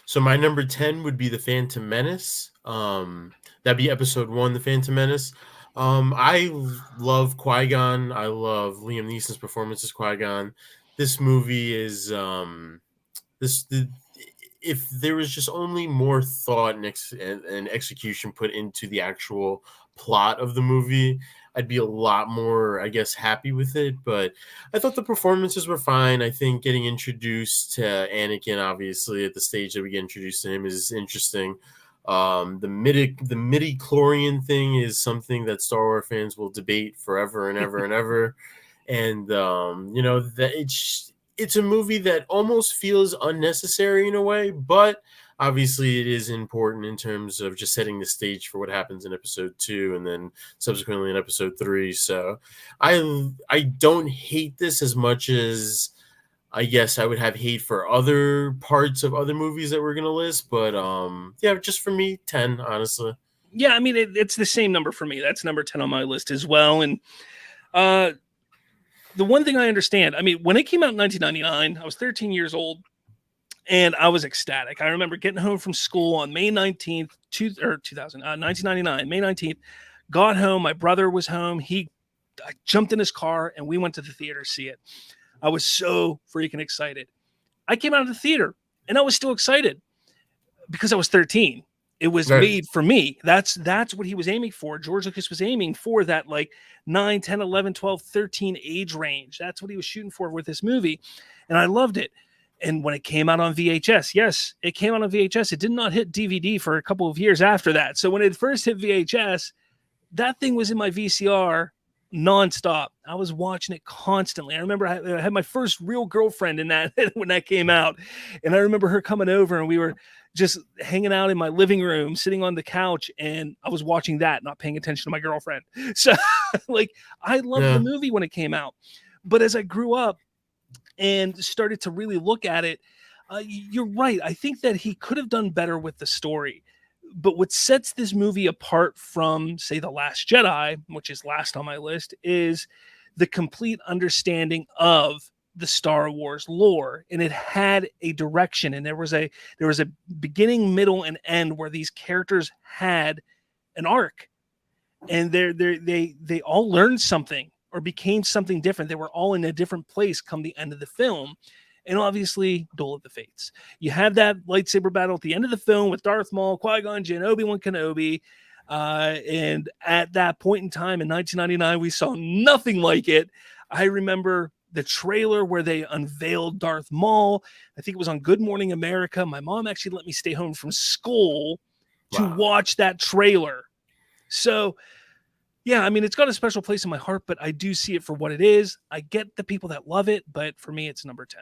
So my number 10 would be The Phantom Menace. That'd be episode 1, The Phantom Menace. I love Qui-Gon. I love Liam Neeson's performance as Qui-Gon. This movie is if there was just only more thought and execution put into the actual plot of the movie, I'd be a lot more, I guess, happy with it. But I thought the performances were fine. I think getting introduced to Anakin, obviously, at the stage that we get introduced to him is interesting. The midi-chlorian thing is something that Star Wars fans will debate forever and ever and ever. And, that it's a movie that almost feels unnecessary in a way, but obviously it is important in terms of just setting the stage for what happens in episode 2 and then subsequently in episode 3. So I don't hate this as much as I guess I would have hate for other parts of other movies that we're going to list. But just for me, 10, honestly. Yeah, I mean, it's the same number for me. That's number 10 on my list as well. And the one thing I understand, I mean, when it came out in 1999, I was 13 years old and I was ecstatic. I remember getting home from school on May 19th, 1999, May 19th, got home. My brother was home. I jumped in his car and we went to the theater to see it. I was so freaking excited. I came out of the theater and I was still excited because I was 13. It was made for me. That's what he was aiming for. George Lucas was aiming for that like 9, 10, 11, 12, 13 age range. That's what he was shooting for with this movie. And I loved it. And when it came out on VHS, yes, it came out on VHS. It did not hit DVD for a couple of years after that. So when it first hit VHS, that thing was in my VCR nonstop. I was watching it constantly. I remember I had my first real girlfriend in that when that came out. And I remember her coming over and we were just hanging out in my living room, sitting on the couch, and I was watching that, not paying attention to my girlfriend. So like, I loved the movie when it came out. But as I grew up and started to really look at it, you're right. I think that he could have done better with the story. But what sets this movie apart from, say, The Last Jedi, which is last on my list, is the complete understanding of the Star Wars lore. And it had a direction, and there was a beginning, middle, and end where these characters had an arc, and they all learned something or became something different. They were all in a different place come the end of the film. And obviously, Duel of the Fates. You have that lightsaber battle at the end of the film with Darth Maul, Qui-Gon Jinn, Obi-Wan Kenobi. And at that point in time in 1999, we saw nothing like it. I remember the trailer where they unveiled Darth Maul. I think it was on Good Morning America. My mom actually let me stay home from school to watch that trailer. So, yeah, I mean, it's got a special place in my heart, but I do see it for what it is. I get the people that love it, but for me, it's number 10.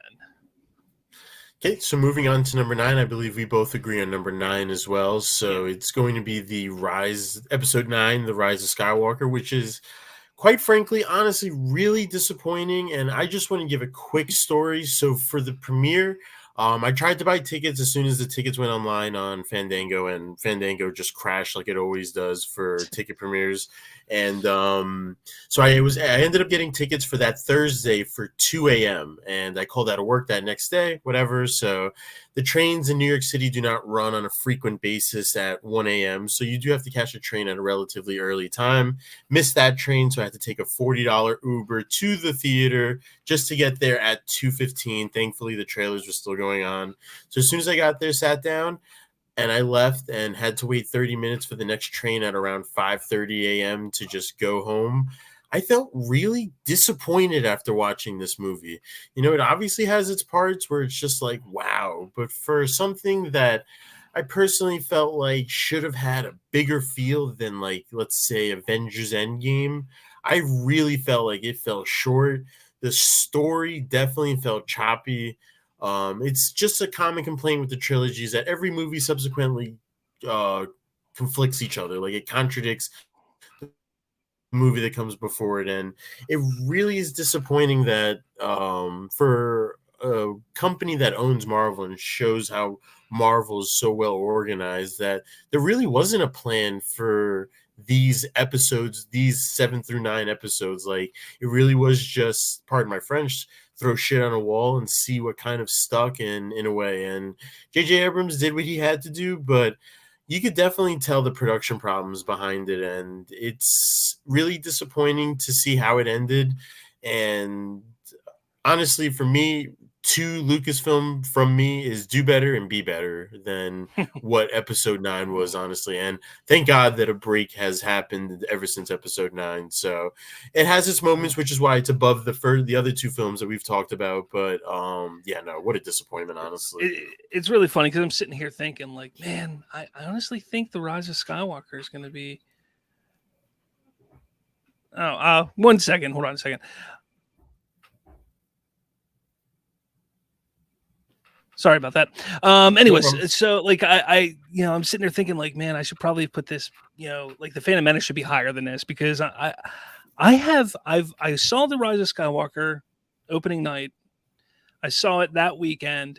Okay, so moving on to number 9, I believe we both agree on number 9 as well. So it's going to be episode 9, The Rise of Skywalker, which is, quite frankly, honestly, really disappointing. And I just want to give a quick story. So for the premiere, I tried to buy tickets as soon as the tickets went online on Fandango, and Fandango just crashed like it always does for ticket premieres. And so I ended up getting tickets for that Thursday for 2 a.m. and I called out of work that next day, whatever. So the trains in New York City do not run on a frequent basis at 1 a.m. So you do have to catch a train at a relatively early time. Missed that train, so I had to take a $40 Uber to the theater just to get there at 2:15. Thankfully, the trailers were still going on. So as soon as I got there, sat down, and I left and had to wait 30 minutes for the next train at around 5:30 a.m. to just go home. I felt really disappointed after watching this movie. It obviously has its parts where it's just like, wow. But for something that I personally felt like should have had a bigger feel than, like, let's say, Avengers Endgame, I really felt like it fell short. The story definitely felt choppy. It's just a common complaint with the trilogies that every movie subsequently conflicts each other. Like, it contradicts the movie that comes before it. And it really is disappointing that for a company that owns Marvel and shows how Marvel is so well organized, that there really wasn't a plan for these episodes, these 7 through 9 episodes. Like, it really was just, pardon my French, throw shit on a wall and see what kind of stuck in a way. And J.J. Abrams did what he had to do, but you could definitely tell the production problems behind it, and it's really disappointing to see how it ended. And honestly, for me, to Lucasfilm from me is do better and be better than what Episode 9 was, honestly. And thank God that a break has happened ever since Episode 9. So it has its moments, which is why it's above the other two films that we've talked about. But yeah, no, what a disappointment, honestly. It's really funny because I'm sitting here thinking, like, man, I honestly think The Rise of Skywalker is going to be. Oh, 1 second. Hold on a second. Sorry about that. Anyways, so like I I'm sitting there thinking like, man, I should probably put this, like the Phantom Menace should be higher than this because I saw The Rise of Skywalker opening night. I saw it that weekend,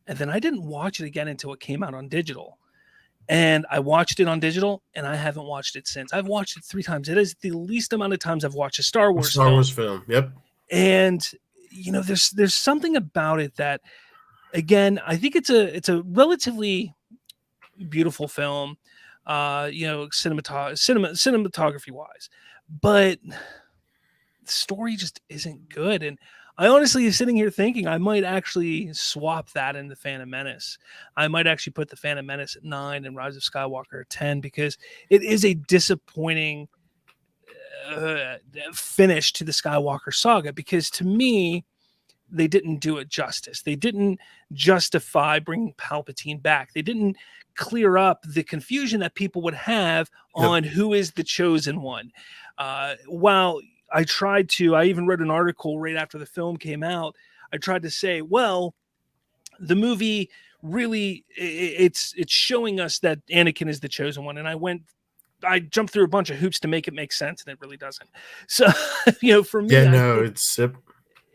and then I didn't watch it again until it came out on digital. And I watched it on digital, and I haven't watched it since. I've watched it 3 times. It is the least amount of times I've watched a Star Wars film. Yep. And there's something about it that, again, I think it's a relatively beautiful film, cinematography wise, but the story just isn't good. And I honestly is sitting here thinking I might actually swap that in the Phantom Menace. I might actually put the Phantom Menace at 9 and Rise of Skywalker at 10 because it is a disappointing finish to the Skywalker saga. Because to me, they didn't do it justice. They didn't justify bringing Palpatine back. They didn't clear up the confusion that people would have on who is the chosen one. While I even wrote an article right after the film came out. I tried to say, well, the movie really, it's showing us that Anakin is the chosen one. And I jumped through a bunch of hoops to make it make sense, and it really doesn't. So, for me,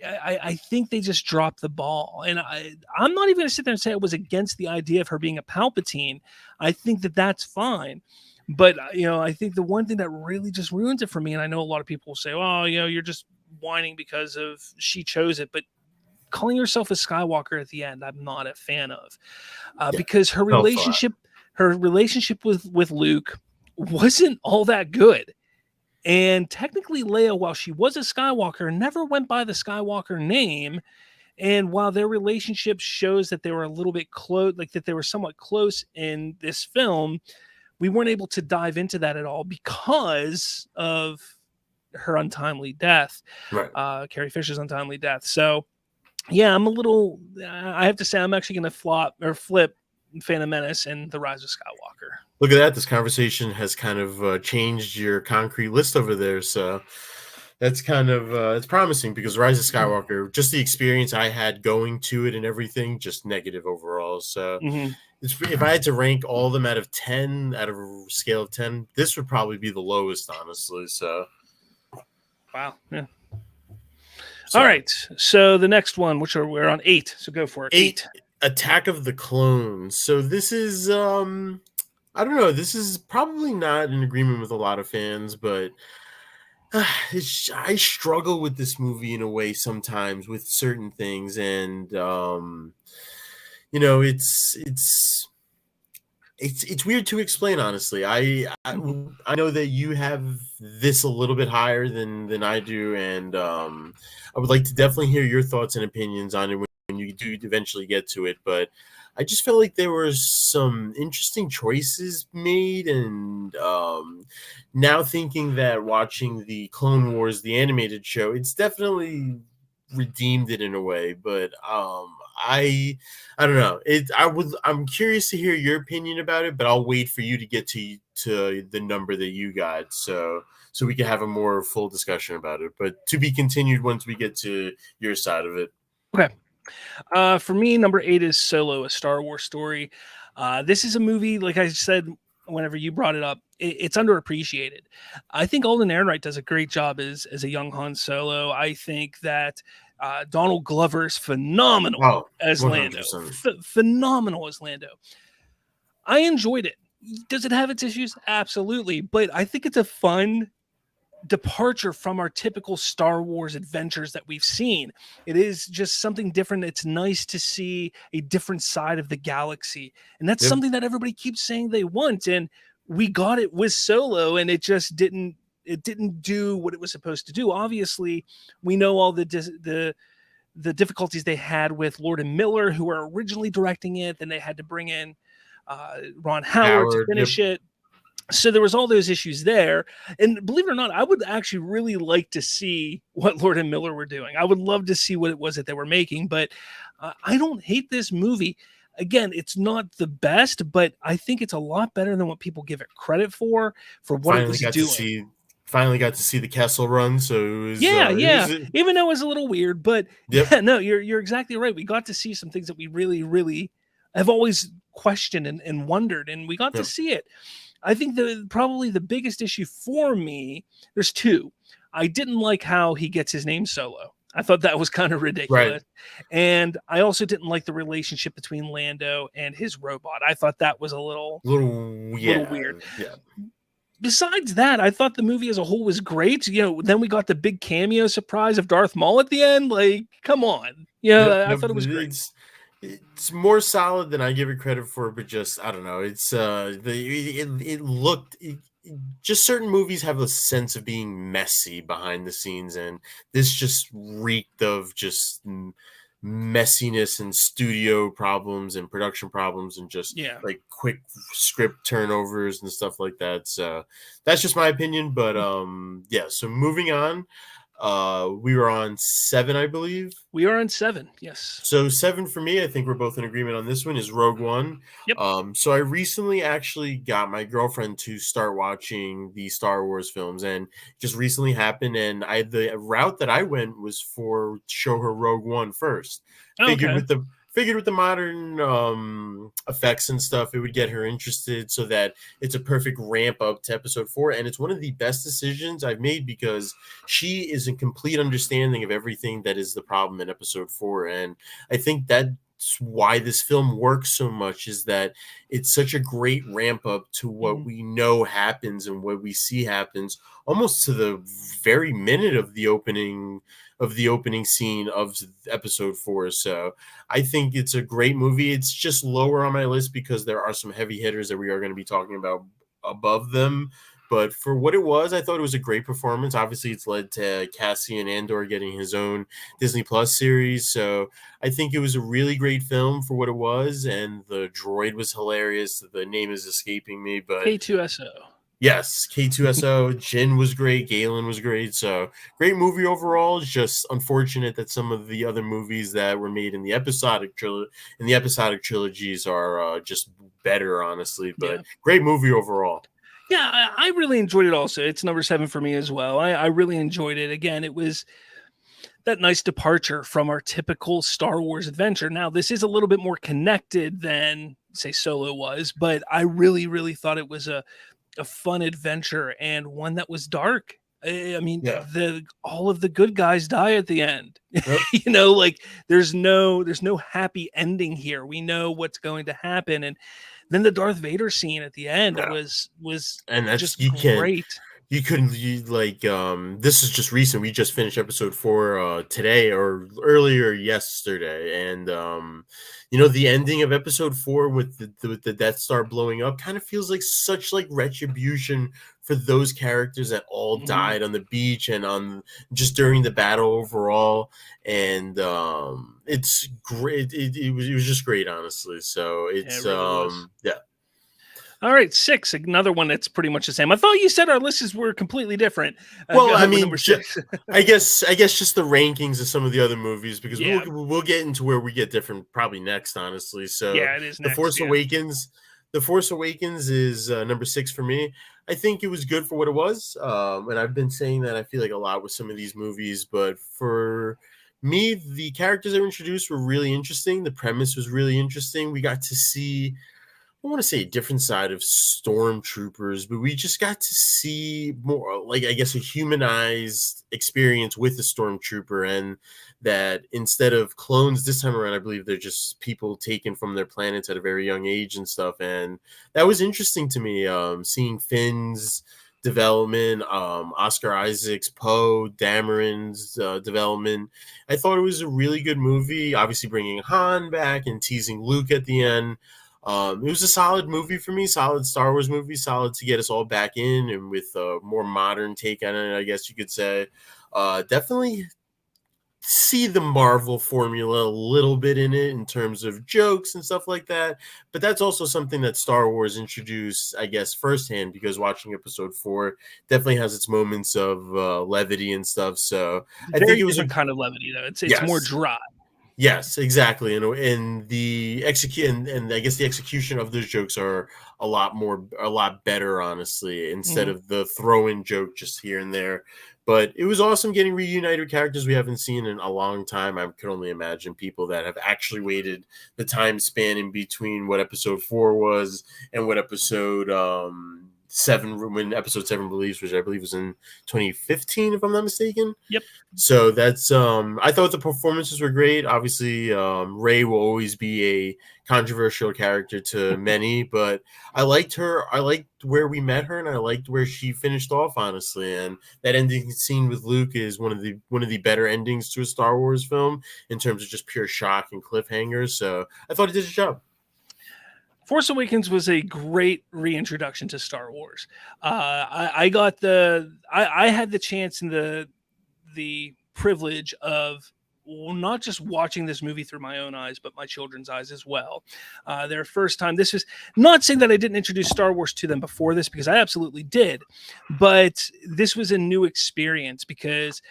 I think they just dropped the ball. And I'm not even going to sit there and say I was against the idea of her being a Palpatine. I think that that's fine. But, I think the one thing that really just ruins it for me, and I know a lot of people will say, oh, you're just whining because of she chose it. But calling herself a Skywalker at the end, I'm not a fan of. Because her relationship with Luke wasn't all that good. And technically Leia, while she was a Skywalker, never went by the Skywalker name. And while their relationship shows that they were a little bit close, like that they were somewhat close in this film, we weren't able to dive into that at all because of her untimely death, right? Carrie Fisher's untimely death. So, yeah, I have to say, I'm actually going to flip Phantom Menace and The Rise of Skywalker. Look at that. This conversation has kind of changed your concrete list over there. So that's kind of it's promising because Rise of Skywalker, just the experience I had going to it and everything, just negative overall. So if I had to rank all of them out of 10, out of a scale of 10, this would probably be the lowest, honestly. So, wow. Yeah. All right. So the next one, we're on 8. So go for it. 8. Attack of the Clones. So this is, I don't know. This is probably not in agreement with a lot of fans, but I struggle with this movie in a way sometimes with certain things, and it's weird to explain, honestly. I know that you have this a little bit higher than I do, and I would like to definitely hear your thoughts and opinions on it when you do eventually get to it. But I just felt like there were some interesting choices made, and now thinking that watching the Clone Wars, the animated show, it's definitely redeemed it in a way. But I don't know. I'm curious to hear your opinion about it, but I'll wait for you to get to the number that you got, so we can have a more full discussion about it. But to be continued once we get to your side of it. Okay. For me, number 8 is Solo, a Star Wars story. This is a movie, like I said, whenever you brought it up, it's underappreciated. I think Alden Ehrenreich does a great job as a young Han Solo. I think that Donald Glover is phenomenal as Lando. Phenomenal as Lando. I enjoyed it. Does it have its issues? Absolutely. But I think it's a fun departure from our typical Star Wars adventures that we've seen. It is just something different. It's nice to see a different side of the galaxy. And that's something that everybody keeps saying they want. And we got it with Solo, and it just didn't do what it was supposed to do. Obviously, we know all the difficulties they had with Lord and Miller, who were originally directing it. Then they had to bring in Ron Howard to finish it. So there was all those issues there. And believe it or not, I would actually really like to see what Lord and Miller were doing. I would love to see what it was that they were making, but I don't hate this movie. Again, it's not the best, but I think it's a lot better than what people give it credit for what it was doing. Finally got to see the Kessel Run, so it was even though it was a little weird, but no, you're exactly right. We got to see some things that we really, really have always questioned and wondered, and we got to see it. I think probably the biggest issue for me, there's two. I didn't like how he gets his name Solo. I thought that was kind of ridiculous. Right. And I also didn't like the relationship between Lando and his robot. I thought that was a little weird. Yeah. Besides that, I thought the movie as a whole was great. Then we got the big cameo surprise of Darth Maul at the end. Like, come on. I thought it was great. It's more solid than I give it credit for, but just, I don't know. It's just certain movies have a sense of being messy behind the scenes, and this just reeked of just messiness and studio problems and production problems and just like quick script turnovers and stuff like that. So that's just my opinion, but so moving on. We were on 7, I believe. We are on 7, yes. So 7 for me, I think we're both in agreement on this one, is Rogue One. Yep. So I recently actually got my girlfriend to start watching the Star Wars films, and just recently happened. And the route that I went was for show her Rogue One first. Figured with the modern effects and stuff, it would get her interested, so that it's a perfect ramp up to episode 4. And it's one of the best decisions I've made, because she is in complete understanding of everything that is the problem in episode 4. And I think that's why this film works so much, is that it's such a great ramp up to what we know happens and what we see happens almost to the very minute of the opening scene of episode 4. So I think it's a great movie. It's just lower on my list because there are some heavy hitters that we are going to be talking about above them. But for what it was, I thought it was a great performance. Obviously, it's led to Cassian Andor getting his own Disney Plus series. So I think it was a really great film for what it was. And the droid was hilarious. The name is escaping me, but K2SO. Yes, K2SO, Jin was great, Galen was great. So great movie overall. It's just unfortunate that some of the other movies that were made in the episodic trilogies are just better, honestly. But great movie overall. Yeah, I really enjoyed it also. It's number 7 for me as well. I really enjoyed it. Again, it was that nice departure from our typical Star Wars adventure. Now, this is a little bit more connected than, say, Solo was, but I really, really thought it was a fun adventure, and one that was dark. I mean, all of the good guys die at the end. Yep. Like there's no happy ending here. We know what's going to happen, and then the Darth Vader scene at the end was and that's just great. This is just recent. We just finished episode 4 today or earlier yesterday, and the ending of episode 4 with the Death Star blowing up kind of feels like such retribution for those characters that all died on the beach and on just during the battle overall. And it's great. It was just great, honestly. So it's All right, 6, another one that's pretty much the same. I thought you said our lists were completely different. Well, I mean, I guess just the rankings of some of the other movies, because we'll get into where we get different probably next, honestly. So it is next, The Force Awakens is number 6 for me. I think it was good for what it was, and I've been saying that I feel like a lot with some of these movies, but for me, the characters that were introduced were really interesting. The premise was really interesting. We got to see, I want to say, a different side of stormtroopers, but we just got to see more, I guess, a humanized experience with the stormtrooper, and that instead of clones this time around, I believe they're just people taken from their planets at a very young age and stuff. And that was interesting to me, seeing Finn's development, Oscar Isaac's Poe Dameron's development. I thought it was a really good movie. Obviously, bringing Han back and teasing Luke at the end. It was a solid movie for me, solid Star Wars movie, solid to get us all back in, and with a more modern take on it, I guess you could say. Definitely see the Marvel formula a little bit in it in terms of jokes and stuff like that, but that's also something that Star Wars introduced, I guess, firsthand, because watching episode 4 definitely has its moments of levity and stuff. So I think it was different kind of levity, though. It's Yes. more dry. Yes, exactly. And the and I guess the execution of those jokes are a lot better, honestly, instead of the throw-in joke just here and there. But it was awesome getting reunited with characters we haven't seen in a long time. I could only imagine people that have actually waited the time span in between what episode 4 was and what episode 7, when episode 7 released, which I believe was in 2015, if I'm not mistaken. Yep. So that's I thought the performances were great. Obviously, Rey will always be a controversial character to many, but I liked her. I liked where we met her, and I liked where she finished off, honestly. And that ending scene with Luke is one of the better endings to a Star Wars film in terms of just pure shock and cliffhangers. So I thought it did its job. Force Awakens was a great reintroduction to Star Wars. I had the chance and the privilege of not just watching this movie through my own eyes, but my children's eyes as well. Their first time. This was not saying that I didn't introduce Star Wars to them before this, because I absolutely did, but this was a new experience because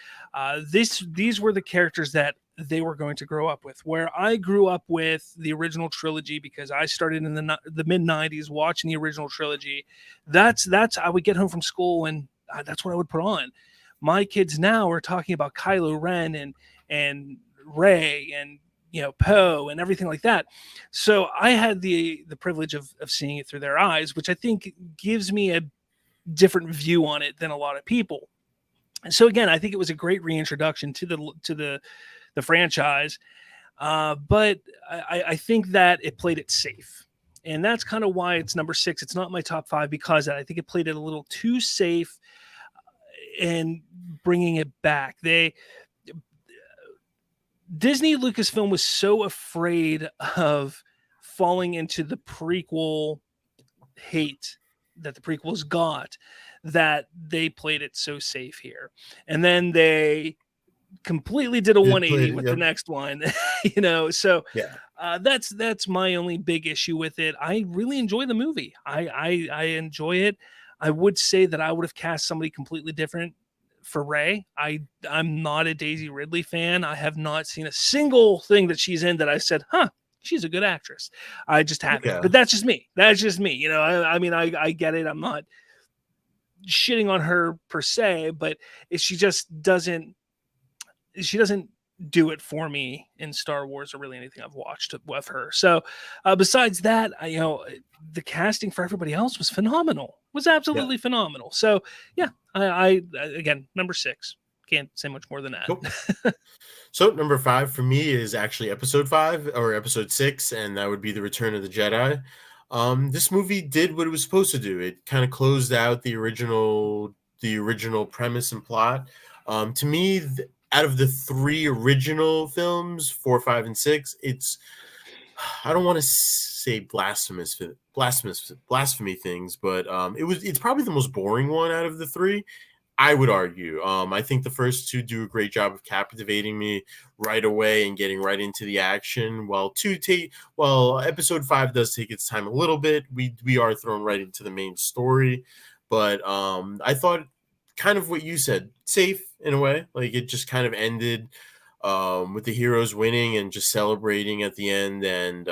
these were the characters that they were going to grow up with. Where I grew up with the original trilogy, because I started in the mid 90s watching the original trilogy. That's I would get home from school and that's what I would put on. My kids now are talking about Kylo Ren and Rey and Poe and everything like that. So I had the privilege of seeing it through their eyes, which I think gives me a different view on it than a lot of people. And so again, I think it was a great reintroduction to the franchise, but I think that it played it safe, and that's kind of why it's number 6. It's not my top 5, because I think it played it a little too safe and bringing it back. Disney Lucasfilm was so afraid of falling into the prequel hate that the prequels got, that they played it so safe here, and then they completely did a 180 with the next one. So yeah, that's my only big issue with it. I really enjoy the movie. I enjoy it. I would say that I would have cast somebody completely different for Rey. I'm not a Daisy Ridley fan. I have not seen a single thing that she's in that I said, she's a good actress. I just haven't. Okay. But that's just me. I mean, I get it. I'm not shitting on her per se, but she just doesn't do it for me in Star Wars or really anything I've watched with her. So besides that, the casting for everybody else was phenomenal. Was absolutely phenomenal. So yeah, I again, number 6. Can't say much more than that. Cool. So number 5 for me is actually episode 5 or episode 6, and that would be The Return of the Jedi. This movie did what it was supposed to do. It kind of closed out the original premise and plot. To me, out of the 3 original films, 4, 5, and 6, it's, I don't want to say blasphemy things, but it's probably the most boring one out of the 3, I would argue. I think the first 2 do a great job of captivating me right away and getting right into the action, while episode 5 does take its time a little bit. We are thrown right into the main story, but I thought kind of what you said, safe in a way. Like, it just kind of ended with the heroes winning and just celebrating at the end, and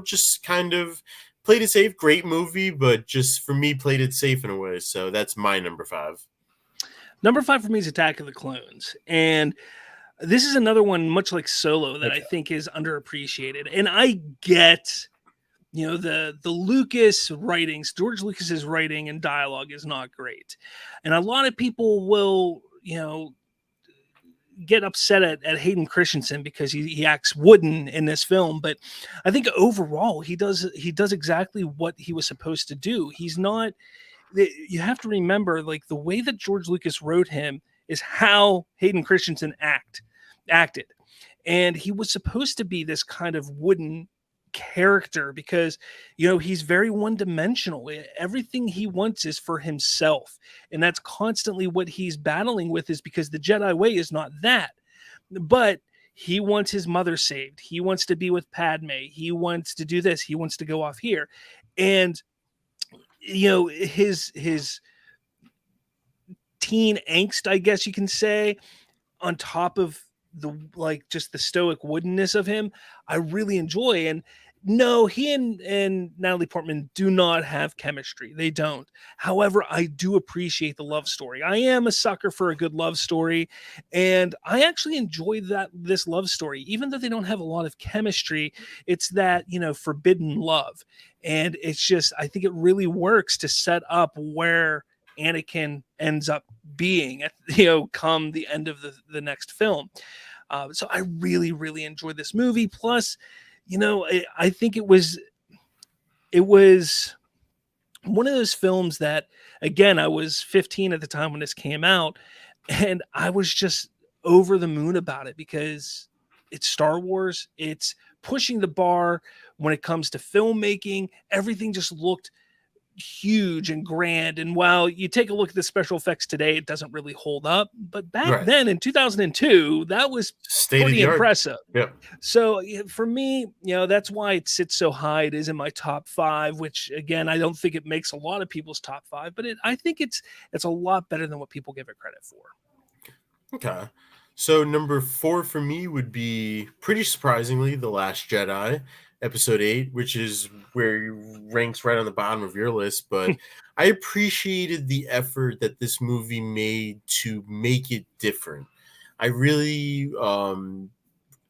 just kind of played it safe. Great movie, but just for me, played it safe in a way. So that's my number 5. Number 5 for me is Attack of the Clones, and this is another one much like Solo that I think is underappreciated. And I get, the Lucas writings, George Lucas's writing and dialogue is not great, and a lot of people will, get upset at Hayden Christensen because he acts wooden in this film. But I think overall he does exactly what he was supposed to do. He's not you have to remember, like, the way that George Lucas wrote him is how Hayden Christensen acted. And he was supposed to be this kind of wooden character because, he's very one-dimensional. Everything he wants is for himself. And that's constantly what he's battling with, is because the Jedi way is not that. But he wants his mother saved. He wants to be with Padme. He wants to do this. He wants to go off here. And his teen angst, I guess you can say, on top of just the stoic woodenness of him, I really enjoy. And no, he and Natalie Portman do not have chemistry. They don't. However, I do appreciate the love story. I am a sucker for a good love story, and I actually enjoy this love story, even though they don't have a lot of chemistry. It's that, forbidden love, and it's just, I think it really works to set up where Anakin ends up being at, come the end of the next film. So I really, really enjoyed this movie. Plus, I think it was one of those films that, again, I was 15 at the time when this came out, and I was just over the moon about it because it's Star Wars. It's pushing the bar when it comes to filmmaking. Everything just looked huge and grand, and while you take a look at the special effects today, it doesn't really hold up, but back then in 2002, that was pretty impressive. So for me, that's why it sits so high. It is in my top 5, which, again, I don't think it makes a lot of people's top 5, but I think it's a lot better than what people give it credit for. Okay, so number 4 for me would be, pretty surprisingly, The Last Jedi, Episode 8, which is where it ranks right on the bottom of your list. But I appreciated the effort that this movie made to make it different. I really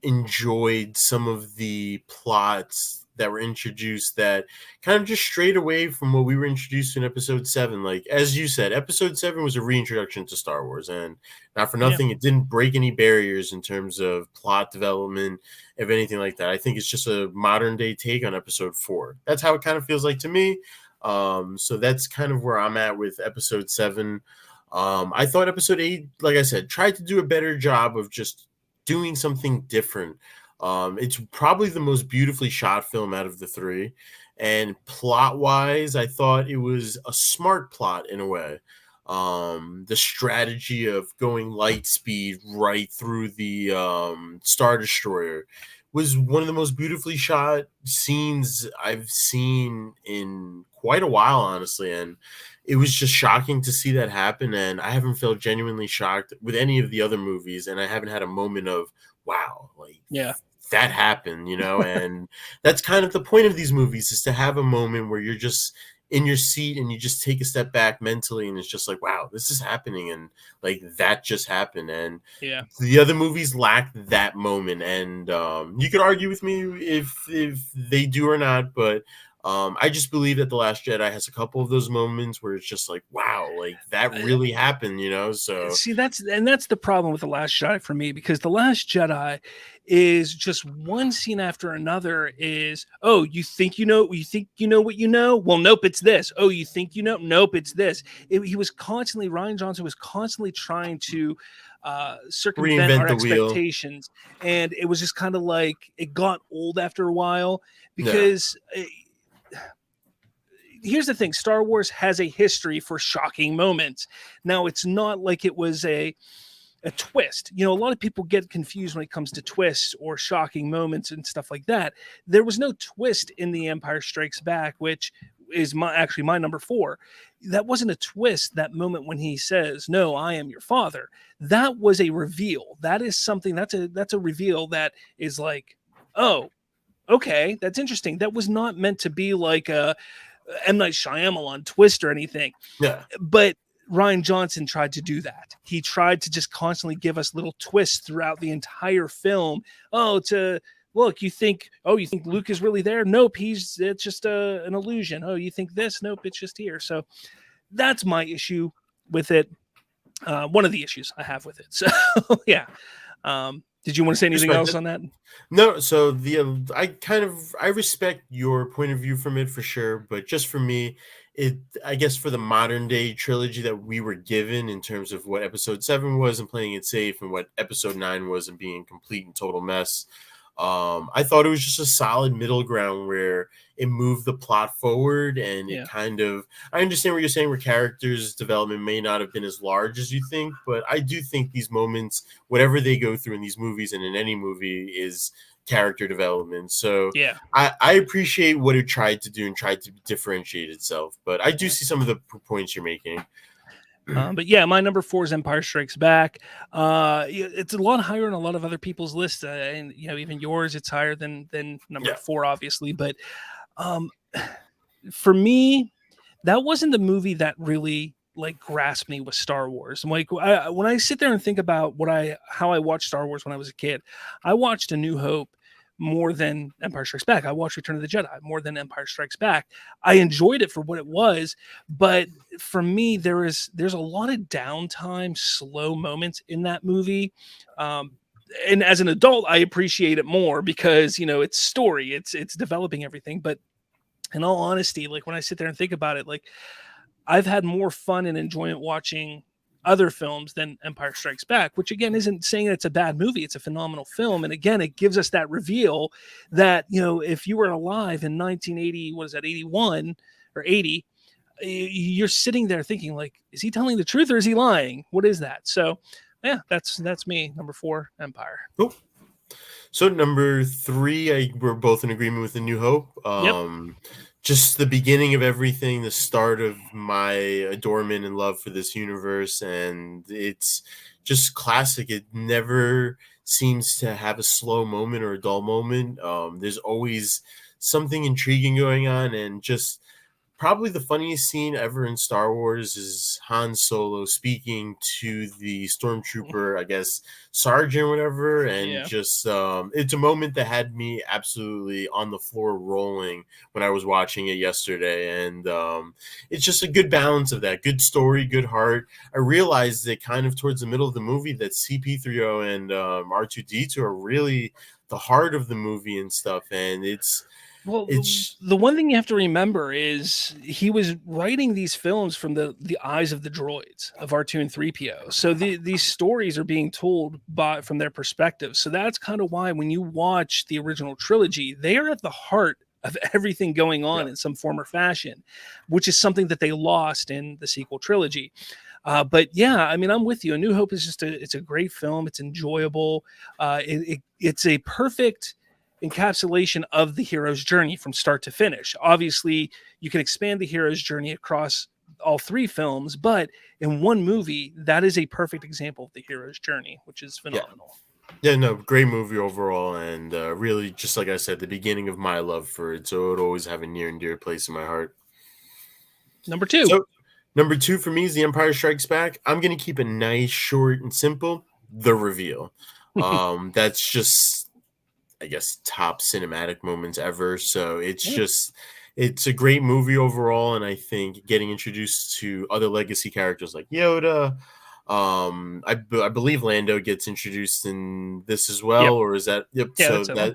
enjoyed some of the plots that were introduced that kind of just strayed away from what we were introduced to in Episode 7. Like, as you said, Episode 7 was a reintroduction to Star Wars, and not for nothing, it didn't break any barriers in terms of plot development, of anything like that. I think it's just a modern day take on Episode 4. That's how it kind of feels like to me. So that's kind of where I'm at with Episode 7. I thought Episode 8, like I said, tried to do a better job of just doing something different. It's probably the most beautifully shot film out of the 3, and plot-wise, I thought it was a smart plot in a way. The strategy of going light speed right through the Star Destroyer was one of the most beautifully shot scenes I've seen in quite a while, honestly, and it was just shocking to see that happen. And I haven't felt genuinely shocked with any of the other movies, and I haven't had a moment of, wow, like, that happened, and that's kind of the point of these movies, is to have a moment where you're just in your seat and you just take a step back mentally, and it's just like, wow, this is happening, and like, that just happened. And the other movies lack that moment, and you could argue with me if they do or not, but I just believe that The Last Jedi has a couple of those moments where it's just like, wow, like, that really happened, so see, that's the problem with The Last Jedi for me, because The Last Jedi is just one scene after another is, oh, you think you know what you know? Well, nope, it's this. Oh, you think you know? Nope, it's this. Ryan Johnson was constantly trying to circumvent our expectations, and it was just kind of like, it got old after a while, because here's the thing, Star Wars has a history for shocking moments. Now, it's not like it was a twist. A lot of people get confused when it comes to twists or shocking moments and stuff like that. There was no twist in The Empire Strikes Back, which is my number 4. That wasn't a twist. That moment when he says, "No, I am your father," that was a reveal. That is something, that's a reveal that is like, oh, okay, that's interesting. That was not meant to be like a M. Night Shyamalan twist or anything. But Ryan Johnson tried to do that. He tried to just constantly give us little twists throughout the entire film. Oh, to look, you think Luke is really there? Nope, it's just an illusion. Oh, you think this? Nope, it's just here. So that's my issue with it. One of the issues I have with it. So yeah. Did you want to say anything else on that? No. So I respect your point of view from it for sure, but just for me, I guess for the modern day trilogy that we were given in terms of what episode 7 was and playing it safe and what episode 9 was and being complete and total mess. I thought it was just a solid middle ground where it moved the plot forward and it kind of, I understand what you're saying, where characters' development may not have been as large as you think, but I do think these moments, whatever they go through in these movies and in any movie, is character development. So I appreciate what it tried to do and tried to differentiate itself, but I do see some of the points you're making. But yeah, my number 4 is Empire Strikes Back. It's a lot higher on a lot of other people's lists, and even yours, it's higher than number 4, obviously. But for me, that wasn't the movie that really like grasped me with Star Wars. Like when I sit there and think about how I watched Star Wars when I was a kid, I watched A New Hope more than Empire Strikes Back. I watched Return of the Jedi more than Empire Strikes Back. I enjoyed it for what it was, but for me, there's a lot of downtime, slow moments in that movie. And as an adult, I appreciate it more because it's story, it's developing everything. But in all honesty, like when I sit there and think about it, like I've had more fun and enjoyment watching other films than Empire Strikes Back, which again isn't saying it's a bad movie. It's a phenomenal film. And again, it gives us that reveal that, if you were alive in 1980, 81 or 80, you're sitting there thinking like, is he telling the truth or is he lying? What is that? So yeah, that's me. Number 4, Empire. Cool. So number 3, we're both in agreement with A New Hope. Just the beginning of everything, the start of my adornment and love for this universe, and it's just classic. It never seems to have a slow moment or a dull moment. There's always something intriguing going on, and just probably the funniest scene ever in Star Wars is Han Solo speaking to the stormtrooper, I guess, sergeant or whatever, and just it's a moment that had me absolutely on the floor rolling when I was watching it yesterday, and it's just a good balance of that. Good story, good heart. I realized that kind of towards the middle of the movie that CP3O and R2D2 are really the heart of the movie and stuff, and it's the one thing you have to remember is he was writing these films from the eyes of the droids of R2 and 3PO. So these stories are being told from their perspective. So that's kind of why when you watch the original trilogy, they are at the heart of everything going on in some form or fashion, which is something that they lost in the sequel trilogy. But yeah, I mean, I'm with you. A New Hope is just it's a great film. It's enjoyable. It's a perfect encapsulation of the hero's journey from start to finish. Obviously, you can expand the hero's journey across all 3 films, but in one movie, that is a perfect example of the hero's journey, which is phenomenal. Yeah, no, great movie overall, and really, just like I said, the beginning of my love for it, so it would always have a near and dear place in my heart. Number 2. So, number 2 for me is The Empire Strikes Back. I'm going to keep it nice, short, and simple. The reveal. That's just, I guess, top cinematic moments ever. So it's a great movie overall. And I think getting introduced to other legacy characters like Yoda, I believe Lando gets introduced in this as well, or is that? Yep. Yeah,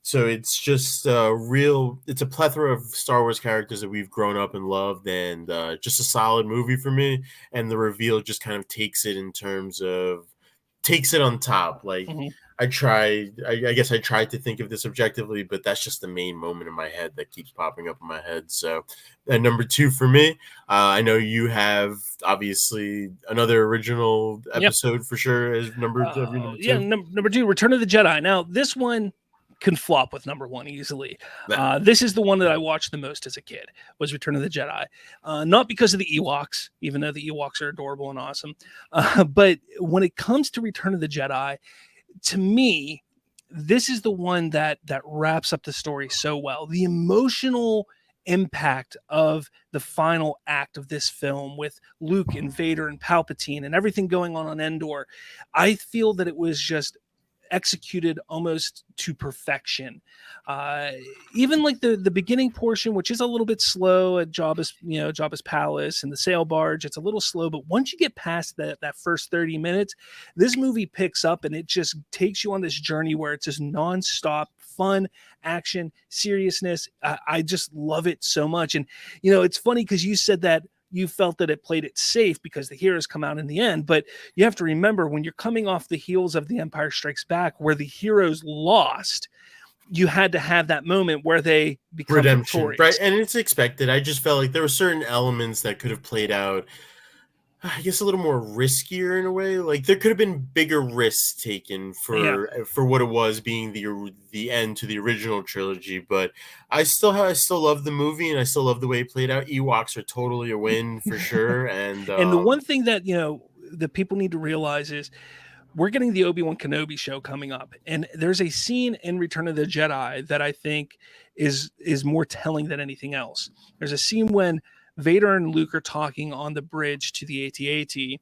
so it's just it's a plethora of Star Wars characters that we've grown up and loved, and just a solid movie for me. And the reveal just kind of takes it on top. Like, I guess I tried to think of this objectively, but that's just the main moment in my head that keeps popping up in my head. So number 2 for me, I know you have obviously another original episode for sure as number 2. Yeah, number 2, Return of the Jedi. Now this one can flop with number 1 easily. This is the one that I watched the most as a kid, was Return of the Jedi. Not because of the Ewoks, even though the Ewoks are adorable and awesome. But when it comes to Return of the Jedi, to me, this is the one that wraps up the story so well. The emotional impact of the final act of this film with Luke and Vader and Palpatine and everything going on Endor, I feel that it was just executed almost to perfection. Even like the beginning portion, which is a little bit slow at Jabba's palace and the sail barge, it's a little slow, but once you get past that first 30 minutes, this movie picks up and it just takes you on this journey where it's just nonstop fun, action, seriousness. I just love it so much. And, you know, it's funny because you said that you felt that it played it safe because the heroes come out in the end. But you have to remember, when you're coming off the heels of The Empire Strikes Back, where the heroes lost, you had to have that moment where they become redemption, victorious. right? And it's expected. I just felt like there were certain elements that could have played out, I guess, a little more riskier in a way. Like there could have been bigger risks taken for what it was being the end to the original trilogy. But I still love the movie, and I still love the way it played out. Ewoks are totally a win for sure. And the one thing that, you know, that people need to realize is we're getting the Obi-Wan Kenobi show coming up, and there's a scene in Return of the Jedi that I think is more telling than anything else. There's a scene when Vader and Luke are talking on the bridge to the AT-AT,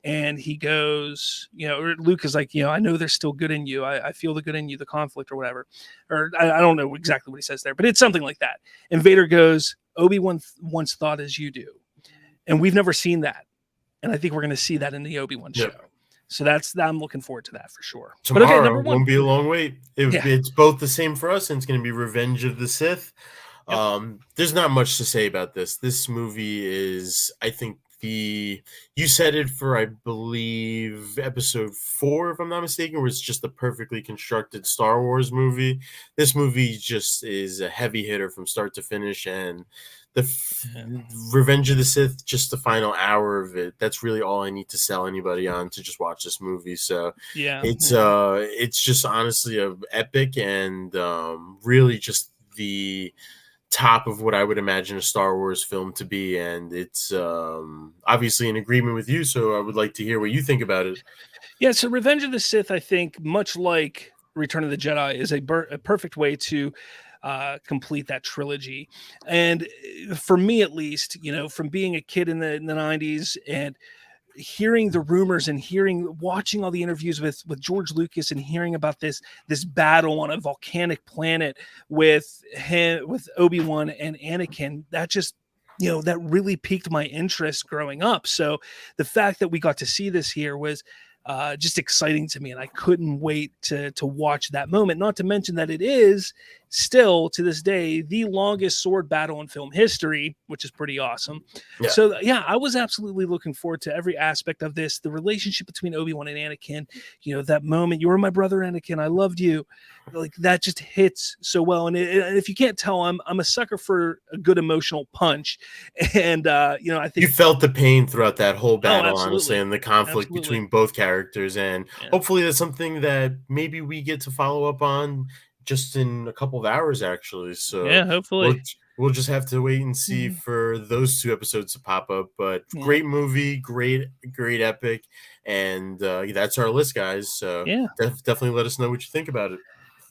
and he goes, you know, or Luke is like, you know, I know there's still good in you. I feel the good in you, the conflict or whatever. Or I don't know exactly what he says there, but it's something like that. And Vader goes, Obi-Wan once thought as you do. And we've never seen that. And I think we're going to see that in the Obi-Wan show. So I'm looking forward to that for sure. Tomorrow, but okay, number one, won't be a long wait. It's both the same for us, and it's going to be Revenge of the Sith. Yep. There's not much to say about this. This movie is, I think, you said it for, I believe, episode 4, if I'm not mistaken, where it's just a perfectly constructed Star Wars movie. This movie just is a heavy hitter from start to finish, and Revenge of the Sith, just the final hour of it, that's really all I need to sell anybody on to just watch this movie. So it's just honestly a epic, and really just the top of what I would imagine a Star Wars film to be. And it's obviously in agreement with you, so I would like to hear what you think about it. Yeah, so Revenge of the Sith, I think, much like Return of the Jedi, is a perfect way to complete that trilogy. And for me, at least, you know, from being a kid in the 90s and hearing the rumors and watching all the interviews with George Lucas and hearing about this battle on a volcanic planet with Obi-Wan and Anakin, that just, you know, that really piqued my interest growing up. So the fact that we got to see this here was just exciting to me, and I couldn't wait to watch that moment. Not to mention that it is still to this day the longest sword battle in film history, which is pretty awesome. Yeah. So yeah, I was absolutely looking forward to every aspect of this. The relationship between Obi-Wan and Anakin, you know, that moment, you were my brother Anakin, I loved you, like that just hits so well. And if you can't tell, I'm a sucker for a good emotional punch, and you know, I think you felt the pain throughout that whole battle, honestly, and the conflict between both characters. And hopefully that's something that maybe we get to follow up on just in a couple of hours, actually. So yeah, hopefully we'll just have to wait and see for those 2 episodes to pop up. But great movie, great epic, and that's our list, guys. So definitely let us know what you think about it.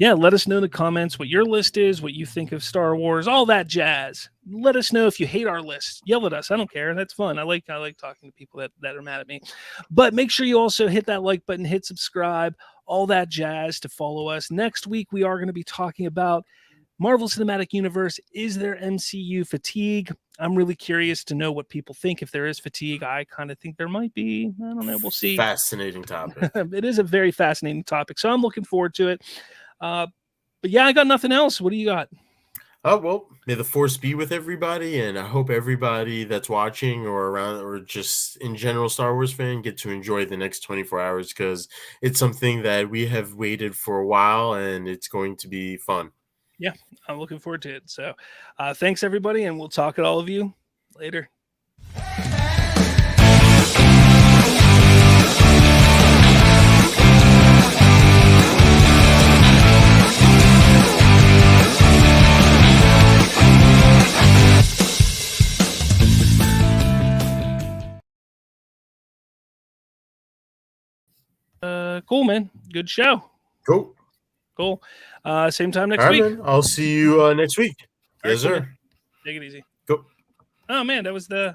Yeah, let us know in the comments what your list is, what you think of Star Wars, all that jazz. Let us know if you hate our list. Yell at us. I don't care. That's fun. I like talking to people that are mad at me. But make sure you also hit that like button, hit subscribe, all that jazz to follow us. Next week, we are going to be talking about Marvel Cinematic Universe. Is there MCU fatigue? I'm really curious to know what people think. If there is fatigue, I kind of think there might be. I don't know. We'll see. Fascinating topic. It is a very fascinating topic. So I'm looking forward to it. But yeah, I got nothing else. What do you got? Oh, well, may the force be with everybody, and I hope everybody that's watching or around or just in general Star Wars fan get to enjoy the next 24 hours, because it's something that we have waited for a while, and it's going to be fun. Yeah, I'm looking forward to it. So thanks, everybody, and we'll talk to all of you later. Cool, man. Good show. Cool. Same time next week. Man. I'll see you next week. Yes, sir. Take it easy. Go. Oh man, that was the